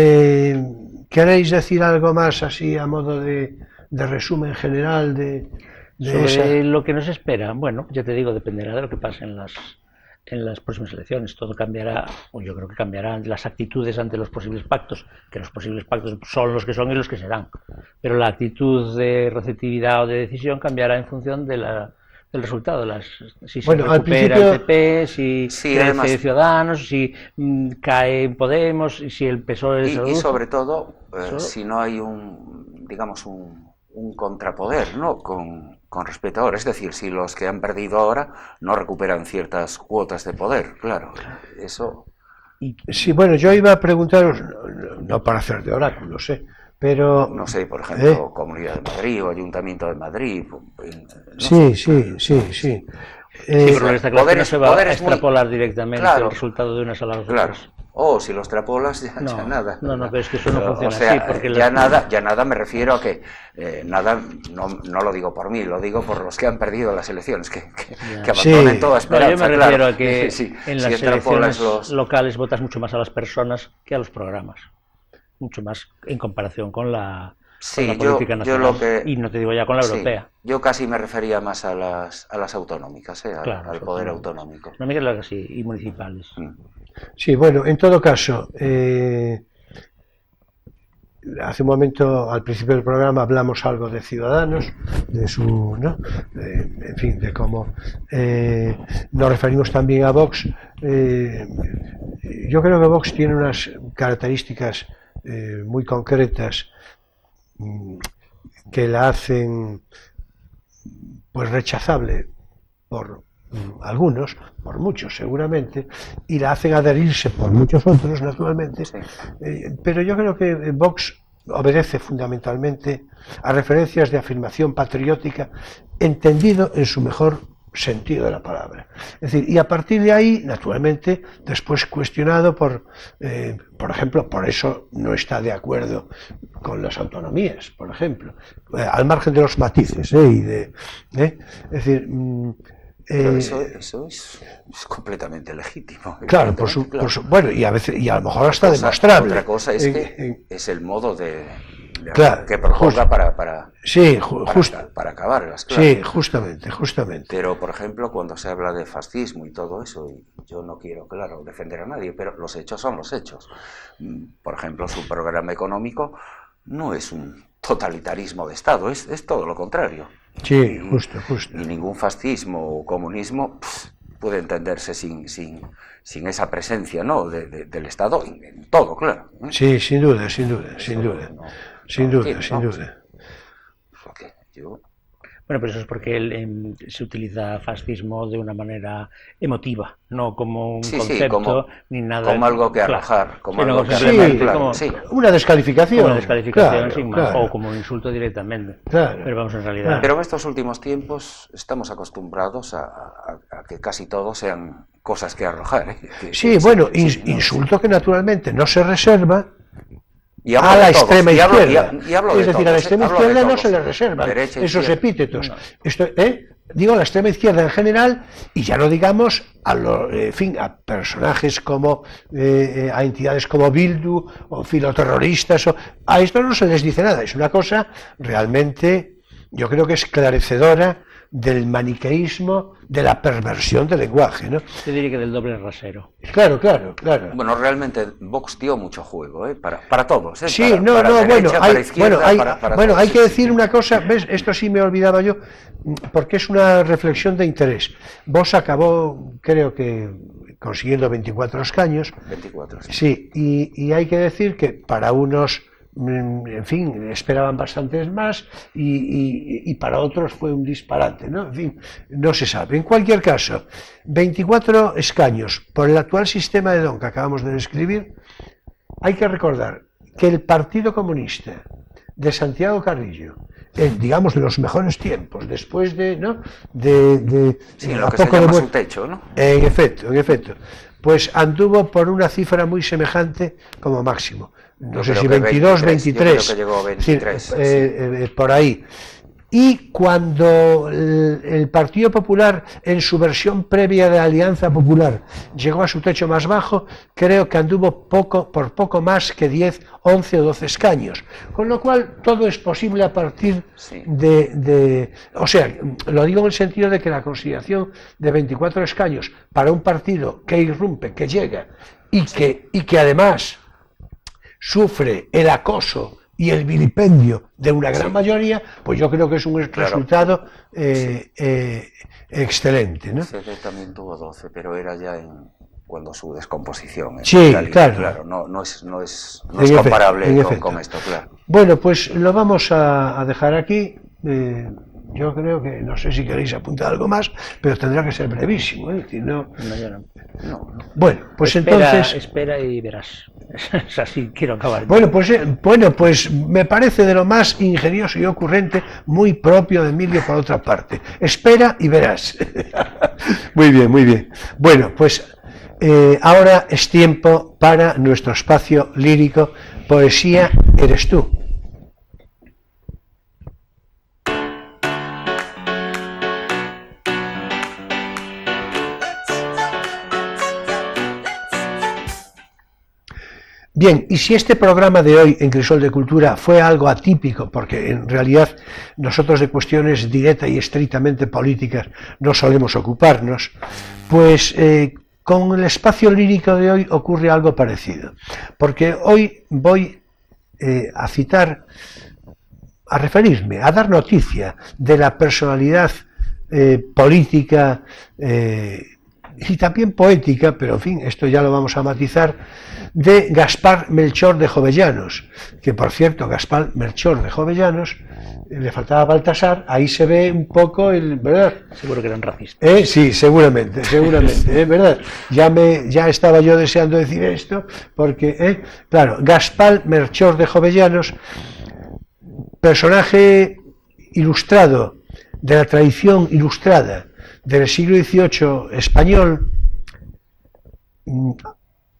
¿queréis decir algo más así a modo de resumen general de Sobre esa? lo que nos espera, bueno, ya te digo, dependerá de lo que pase en las próximas elecciones. Todo cambiará, o yo creo que cambiarán las actitudes ante los posibles pactos, que los posibles pactos son los que son y los que serán. Pero la actitud de receptividad o de decisión cambiará en función del resultado. Si se Bueno, al recupera principio... el PP, si Sí, crece además... Ciudadanos, si cae Podemos, si el PSOE se reduce. Y sobre todo, Eso... si no hay digamos, un contrapoder, ¿no? Con respecto a ahora, es decir, si los que han perdido ahora no recuperan ciertas cuotas de poder, claro, eso... Sí, bueno, yo iba a preguntaros, no para hacer de oráculos, pero... No sé, por ejemplo, Comunidad de Madrid o Ayuntamiento de Madrid... Sí. Sí, pero está claro que no se va a extrapolar directamente claro, el resultado de unas a las otras. Claro. O si lo extrapolas, ya nada. No, pero es que eso no funciona así. Porque ya nada me refiero a que nada, no lo digo por mí, lo digo por los que han perdido las elecciones, que abandonen toda esperanza. Yo me refiero a que en las elecciones locales votas mucho más a las personas que a los programas. Mucho más en comparación con la política nacional. Y no te digo ya con la europea. Yo casi me refería más a las autonómicas, al poder autonómico. No me digas así, y municipales. Sí, bueno, en todo caso, hace un momento, al principio del programa, hablamos algo de Ciudadanos, de su, ¿no? En fin, de cómo nos referimos también a Vox. Yo creo que Vox tiene unas características muy concretas que la hacen pues rechazable por algunos, por muchos seguramente, y la hacen adherirse por muchos otros, naturalmente, sí. Pero yo creo que Vox obedece fundamentalmente a referencias de afirmación patriótica, entendido en su mejor sentido de la palabra. Es decir, y a partir de ahí, naturalmente, después cuestionado por ejemplo, por eso no está de acuerdo con las autonomías, por ejemplo, al margen de los matices, es decir... Pero eso es completamente legítimo. Claro, bueno, y a veces, y a lo mejor hasta demostrable. Otra cosa es que es el modo claro, que proponga para acabarlas. Claro. Sí, justamente. Pero, por ejemplo, cuando se habla de fascismo y todo eso, y yo no quiero, claro, defender a nadie, pero los hechos son los hechos. Por ejemplo, su programa económico no es un totalitarismo de Estado, es todo lo contrario. Sí, justo. Y ningún fascismo o comunismo puede entenderse sin esa presencia, ¿no? del Estado en todo, claro. Sí, sin duda. Porque yo... Bueno, pero eso es porque se utiliza fascismo de una manera emotiva, no como un concepto ni nada. Como algo que arrojar, una descalificación. Una descalificación sin más, o como un insulto directamente. Claro, pero vamos, en realidad. Pero en estos últimos tiempos estamos acostumbrados a que casi todo sean cosas que arrojar. Insulto que naturalmente no se reserva a la extrema izquierda. Es decir, a la extrema izquierda izquierda no se le reservan esos epítetos. Digo, a la extrema izquierda en general, y ya no digamos a personajes como, a entidades como Bildu o filoterroristas, a esto no se les dice nada. Es una cosa realmente yo creo que es esclarecedora del maniqueísmo, de la perversión del lenguaje, ¿no? Yo diría que del doble rasero. Claro, claro, claro. Bueno, realmente Vox dio mucho juego, para todos. Sí, para derecha, para izquierda, para bueno, todos. hay que Sí, decir sí. una cosa, ¿ves? Esto sí me he olvidado yo, porque es una reflexión de interés. Vox acabó, creo que, consiguiendo 24 escaños. 24, sí. Sí, y hay que decir que para unos, en fin, esperaban bastantes más y para otros fue un disparate, ¿no? En fin, no se sabe. En cualquier caso, 24 escaños por el actual sistema de Don que acabamos de describir. Hay que recordar que el Partido Comunista de Santiago Carrillo, digamos de los mejores tiempos, después de, ¿no? Sí, en lo que se llama su techo, ¿no? En efecto, pues anduvo por una cifra muy semejante como máximo. No sé si 22, 23. Yo creo que llegó a 23. Por ahí. Y cuando el Partido Popular, en su versión previa de Alianza Popular, llegó a su techo más bajo, creo que anduvo por poco más que 10, 11 o 12 escaños. Con lo cual, todo es posible a partir o sea, lo digo en el sentido de que la consideración de 24 escaños para un partido que irrumpe, que llega, y que además sufre el acoso y el vilipendio de una gran mayoría, pues yo creo que es un resultado excelente, ¿no? CD también tuvo 12, pero era ya cuando su descomposición. Sí, Italia, claro. No es comparable con esto, claro. Bueno, pues lo vamos a dejar aquí. Yo creo que, no sé si queréis apuntar algo más, pero tendrá que ser brevísimo, ¿eh? Si no... No, yo no. Bueno, pues Espera y verás. Es así, quiero acabar. Bueno, pues me parece de lo más ingenioso y ocurrente, muy propio de Emilio por otra parte. Espera y verás. Muy bien, muy bien. Bueno, pues ahora es tiempo para nuestro espacio lírico, Poesía eres tú. Bien, y si este programa de hoy en Crisol de Cultura fue algo atípico, porque en realidad nosotros de cuestiones directa y estrictamente políticas no solemos ocuparnos, pues con el espacio lírico de hoy ocurre algo parecido, porque hoy voy a citar, a referirme, a dar noticia de la personalidad política y también poética, pero en fin, esto ya lo vamos a matizar, de Gaspar Melchor de Jovellanos, que por cierto, Gaspar Melchor de Jovellanos, le faltaba Baltasar, ahí se ve un poco el, ¿verdad? Seguro que eran racistas. Sí, seguramente, ¿verdad? Ya estaba yo deseando decir esto, porque, claro, Gaspar Melchor de Jovellanos, personaje ilustrado, de la tradición ilustrada del siglo XVIII español,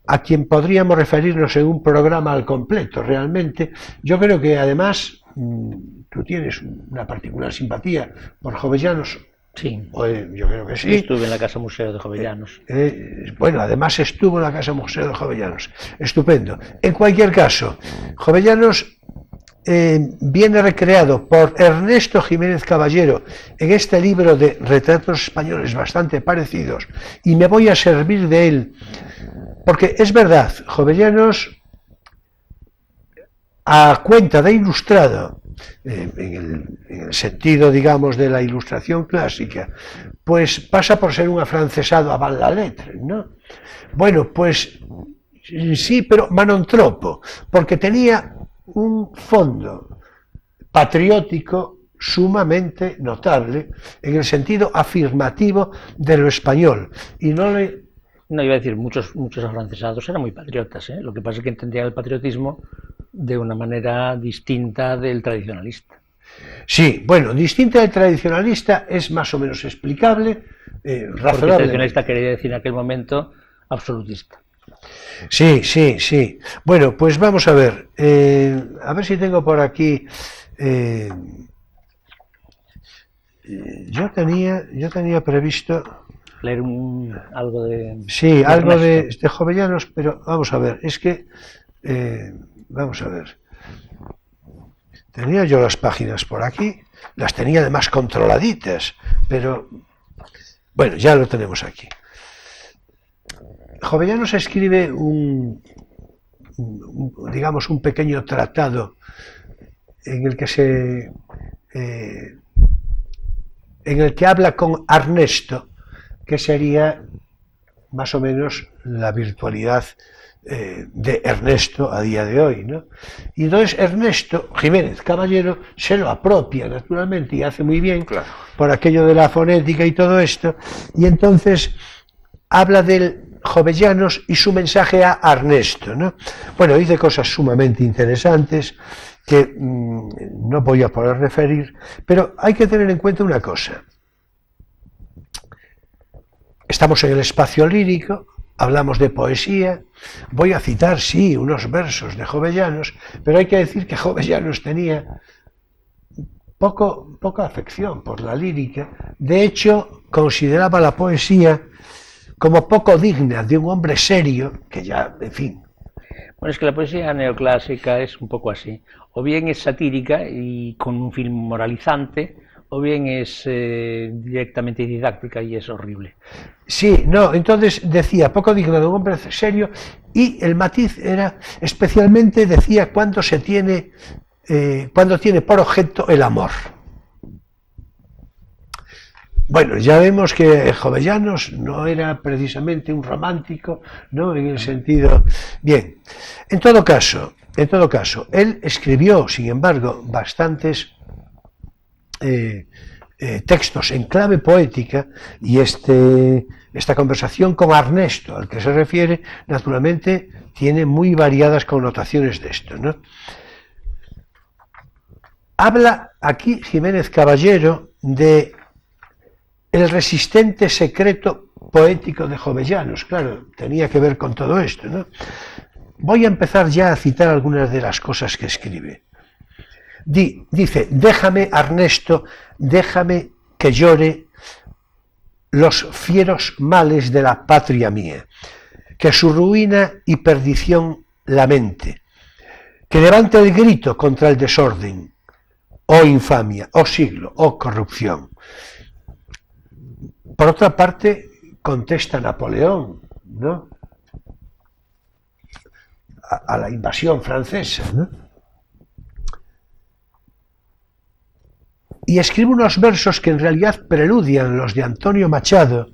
a quien podríamos referirnos en un programa al completo, realmente. Yo creo que además tú tienes una particular simpatía por Jovellanos. Sí. Yo creo que sí. Yo estuve en la Casa Museo de Jovellanos. Bueno, además estuvo en la Casa Museo de Jovellanos. Estupendo. En cualquier caso, Jovellanos viene recreado por Ernesto Jiménez Caballero en este libro de retratos españoles bastante parecidos, y me voy a servir de él, porque es verdad, Jovellanos, a cuenta de ilustrado, en el sentido, digamos, de la ilustración clásica, pues pasa por ser un afrancesado avant la lettre, ¿no? Bueno, pues sí, pero manontropo, porque tenía un fondo patriótico sumamente notable en el sentido afirmativo de lo español, y no iba a decir, muchos afrancesados eran muy patriotas, ¿eh? Lo que pasa es que entendían el patriotismo de una manera distinta del tradicionalista. Sí, bueno, distinta del tradicionalista es más o menos explicable, Porque el razonable. tradicionalista quería decir en aquel momento absolutista. Sí. Bueno, pues vamos a ver si tengo por aquí. Yo tenía previsto Leer algo de... Sí, algo de Jovellanos, pero vamos a ver, es que vamos a ver. Tenía yo las páginas por aquí, las tenía además controladitas, pero bueno, ya lo tenemos aquí. Jovellanos escribe digamos, un pequeño tratado en el que habla con Arnesto, que sería más o menos la virtualidad de Ernesto a día de hoy, ¿no? Y entonces Ernesto Jiménez Caballero se lo apropia naturalmente y hace muy bien, claro, por aquello de la fonética y todo esto, y entonces habla del Jovellanos y su mensaje a Ernesto, ¿no? Bueno, dice cosas sumamente interesantes que no voy a poder referir, pero hay que tener en cuenta una cosa. Estamos en el espacio lírico, hablamos de poesía, voy a citar, sí, unos versos de Jovellanos, pero hay que decir que Jovellanos tenía poca afección por la lírica. De hecho, consideraba la poesía como poco digna de un hombre serio, que ya, en fin. Bueno, es que la poesía neoclásica es un poco así. O bien es satírica y con un film moralizante, o bien es directamente didáctica y es horrible. Sí, no, entonces decía, poco digno de un hombre serio, y el matiz era, especialmente decía, cuando tiene por objeto el amor. Bueno, ya vemos que Jovellanos no era precisamente un romántico, ¿no? En el sentido... Bien, en todo caso, él escribió, sin embargo, bastantes textos en clave poética, y esta conversación con Ernesto, al que se refiere, naturalmente, tiene muy variadas connotaciones de esto, ¿no? Habla aquí Jiménez Caballero de el resistente secreto poético de Jovellanos. Claro, tenía que ver con todo esto, ¿no? Voy a empezar ya a citar algunas de las cosas que escribe. Dice, déjame, Ernesto, déjame que llore los fieros males de la patria mía, que su ruina y perdición lamente, que levante el grito contra el desorden, oh infamia, oh siglo, oh corrupción. Por otra parte, contesta Napoleón, ¿no? A la invasión francesa, ¿no? Y escribe unos versos que en realidad preludian los de Antonio Machado,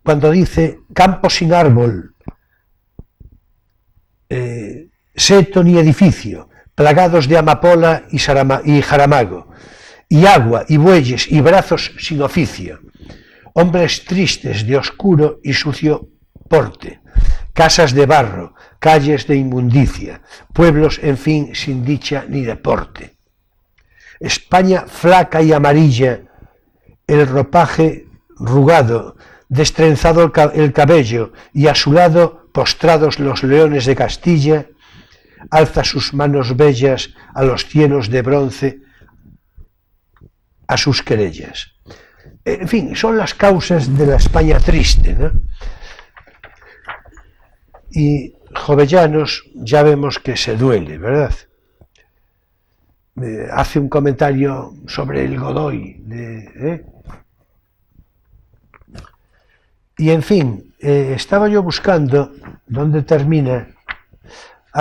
cuando dice, campo sin árbol, seto ni edificio, plagados de amapola y jaramago, y agua, y bueyes, y brazos sin oficio, hombres tristes de oscuro y sucio porte, casas de barro, calles de inmundicia, pueblos, en fin, sin dicha ni deporte. España flaca y amarilla, el ropaje rugado, destrenzado el cabello, y a su lado, postrados los leones de Castilla, alza sus manos bellas a los cielos de bronce, a sus querellas. En fin, son las causas de la España triste, ¿no? Y Jovellanos ya vemos que se duele, ¿verdad? Hace un comentario sobre el Godoy, y en fin, estaba yo buscando dónde termina.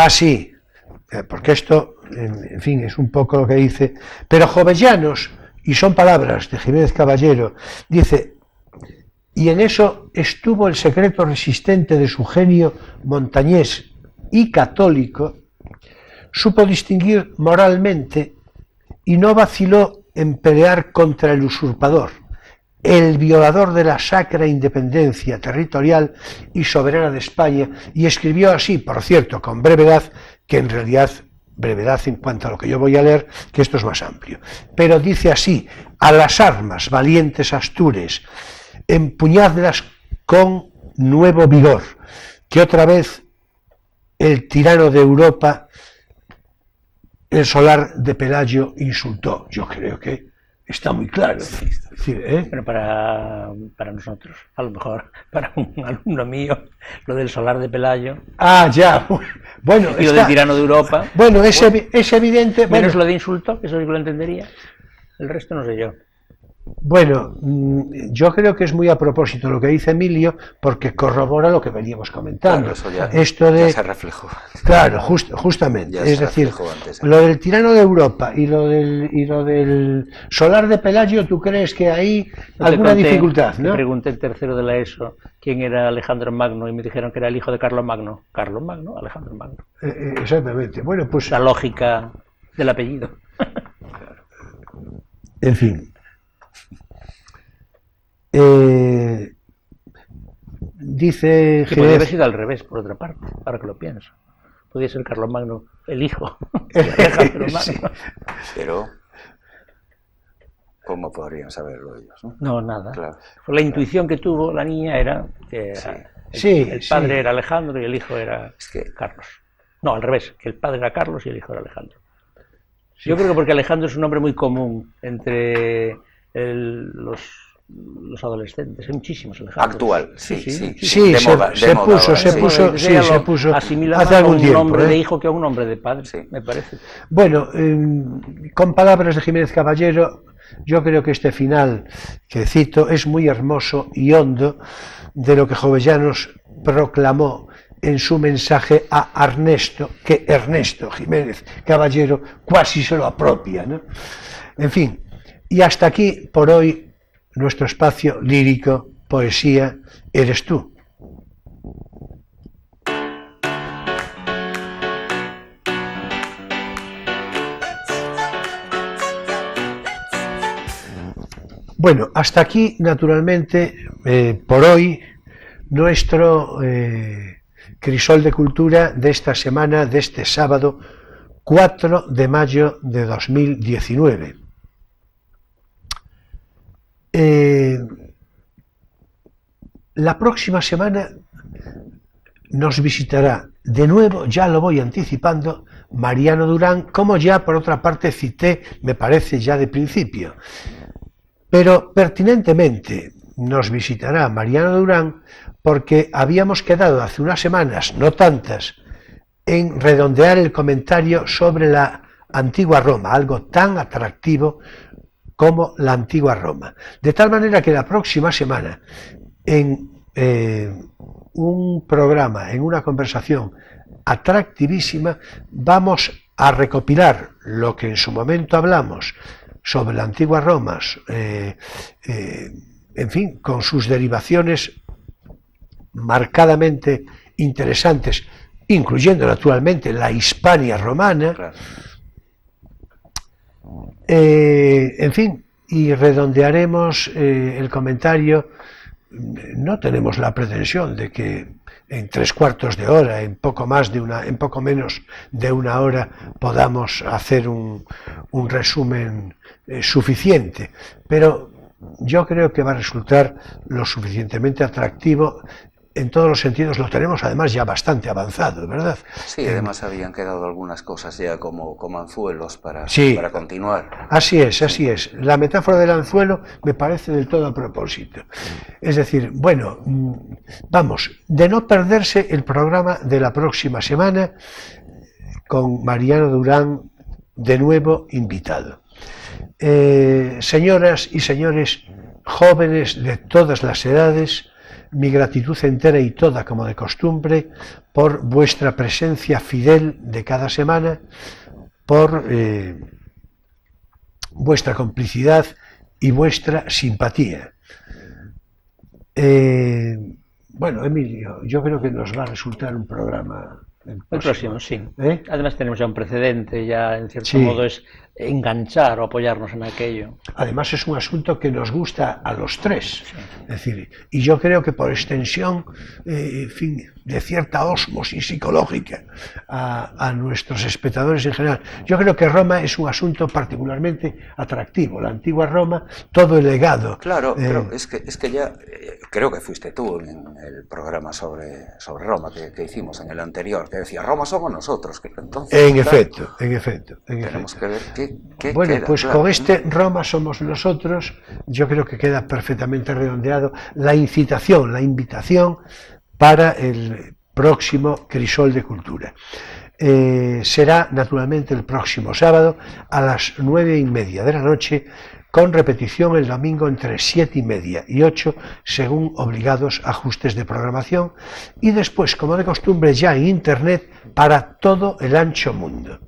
Sí, porque esto, en fin, es un poco lo que dice, pero Jovellanos, y son palabras de Jiménez Caballero, dice, y en eso estuvo el secreto resistente de su genio montañés y católico, supo distinguir moralmente y no vaciló en pelear contra el usurpador, el violador de la sacra independencia territorial y soberana de España, y escribió así, por cierto, con brevedad, que en realidad brevedad en cuanto a lo que yo voy a leer, que esto es más amplio, pero dice así, a las armas, valientes Astures, empuñadlas con nuevo vigor, que otra vez el tirano de Europa, el solar de Pelayo, insultó. Yo creo que está muy claro. Es decir, Pero para nosotros, a lo mejor, para un alumno mío, lo del solar de Pelayo ya, bueno, y lo del tirano de Europa, bueno, es evidente. menos Bueno, lo de insulto, que eso sí que lo entendería, el resto no sé yo. Bueno, yo creo que es muy a propósito lo que dice Emilio, porque corrobora lo que veníamos comentando. Claro, eso ya, Esto de, ya se reflejó. claro, justamente. Ya Es se decir, reflejó antes. lo del tirano de Europa y lo del solar de Pelayo, ¿tú crees que hay No te alguna conté, dificultad? te ¿No? pregunté en tercero de la ESO quién era Alejandro Magno y me dijeron que era el hijo de Carlos Magno. Carlos Magno, Alejandro Magno. Exactamente. Bueno, pues, La lógica del apellido. en fin. Dice Que podría haber Jerez, sido al revés, por otra parte, ahora que lo pienso. Podría ser Carlos Magno el hijo de Alejandro Sí. Magno. Pero, ¿cómo podrían saberlo ellos? ¿No? No, nada. Claro. Pues la intuición que tuvo la niña era que Sí, el padre sí. era Alejandro y el hijo era Es que- Carlos. No, al revés, que el padre era Carlos y el hijo era Alejandro. Yo creo que porque Alejandro es un nombre muy común entre los adolescentes. Hay muchísimos Alejandros. Actual, sí. Sí, De moda, se de moda puso, ahora, se sí. puso, sí, Ya se lo puso asimila hace más a algún un tiempo. nombre de hijo que a un nombre de padre, Sí. me parece. Bueno, con palabras de Jiménez Caballero, yo creo que este final que cito es muy hermoso y hondo de lo que Jovellanos proclamó en su mensaje a Ernesto, que Ernesto Jiménez Caballero casi se lo apropia, ¿no? En fin, y hasta aquí por hoy nuestro espacio lírico, poesía, eres tú. Bueno, hasta aquí, naturalmente, por hoy, nuestro crisol de cultura de esta semana, de este sábado 4 de mayo de 2019. La próxima semana nos visitará de nuevo, ya lo voy anticipando, Mariano Durán, como ya por otra parte cité, me parece ya de principio. Pero pertinentemente nos visitará Mariano Durán porque habíamos quedado hace unas semanas, no tantas, en redondear el comentario sobre la antigua Roma, algo tan atractivo como la antigua Roma. De tal manera que la próxima semana, en un programa, en una conversación atractivísima, vamos a recopilar lo que en su momento hablamos sobre la antigua Roma, en fin, con sus derivaciones marcadamente interesantes, incluyendo naturalmente la Hispania romana, Claro. en fin, y redondearemos el comentario. No tenemos la pretensión de que en 3/4 de hora, en poco menos de una hora, podamos hacer un resumen suficiente, pero yo creo que va a resultar lo suficientemente atractivo. En todos los sentidos lo tenemos además ya bastante avanzado, ¿verdad? Sí, además habían quedado algunas cosas ya como anzuelos para continuar. Así es. La metáfora del anzuelo me parece del todo a propósito. Es decir, bueno, vamos, de no perderse el programa de la próxima semana con Mariano Durán de nuevo invitado. Señoras y señores, jóvenes de todas las edades, mi gratitud entera y toda como de costumbre por vuestra presencia fidel de cada semana, por vuestra complicidad y vuestra simpatía. Bueno, Emilio, yo creo que nos va a resultar un programa... El próximo, sí. ¿Eh? Además tenemos ya un precedente, ya en cierto Sí. modo es enganchar o apoyarnos en aquello. Además es un asunto que nos gusta a los tres, es decir, y yo creo que por extensión, en fin, de cierta ósmosis psicológica a nuestros espectadores en general. Yo creo que Roma es un asunto particularmente atractivo, la antigua Roma, todo el legado. Claro, pero es que ya, creo que fuiste tú en el programa sobre Roma que hicimos en el anterior, que decía, Roma somos nosotros. Que entonces, En claro, efecto. tenemos que ver ¿Qué bueno, queda? pues Claro. con este Roma somos nosotros, yo creo que queda perfectamente redondeado la incitación, la invitación para el próximo Crisol de Cultura. Será naturalmente el próximo sábado a las 9:30 de la noche, con repetición el domingo entre 7:30 y 8, según obligados ajustes de programación, y después, como de costumbre, ya en Internet para todo el ancho mundo.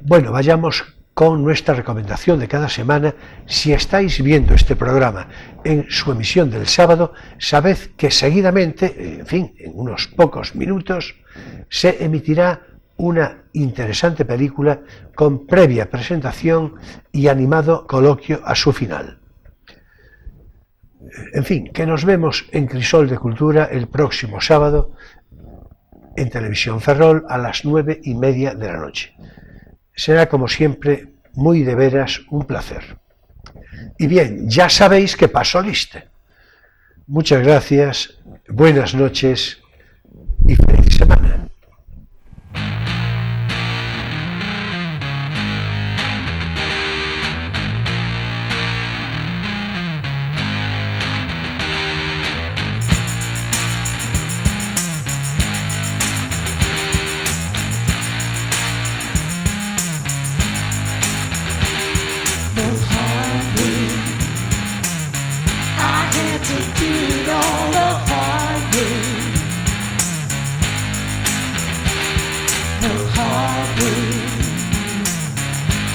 Bueno, vayamos con nuestra recomendación de cada semana. Si estáis viendo este programa en su emisión del sábado, sabed que seguidamente, en fin, en unos pocos minutos, se emitirá una interesante película con previa presentación y animado coloquio a su final. En fin, que nos vemos en Crisol de Cultura el próximo sábado en Televisión Ferrol a las 9:30 de la noche. Será, como siempre, muy de veras un placer. Y bien, ya sabéis que paso lista. Muchas gracias, buenas noches y feliz semana.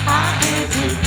I had to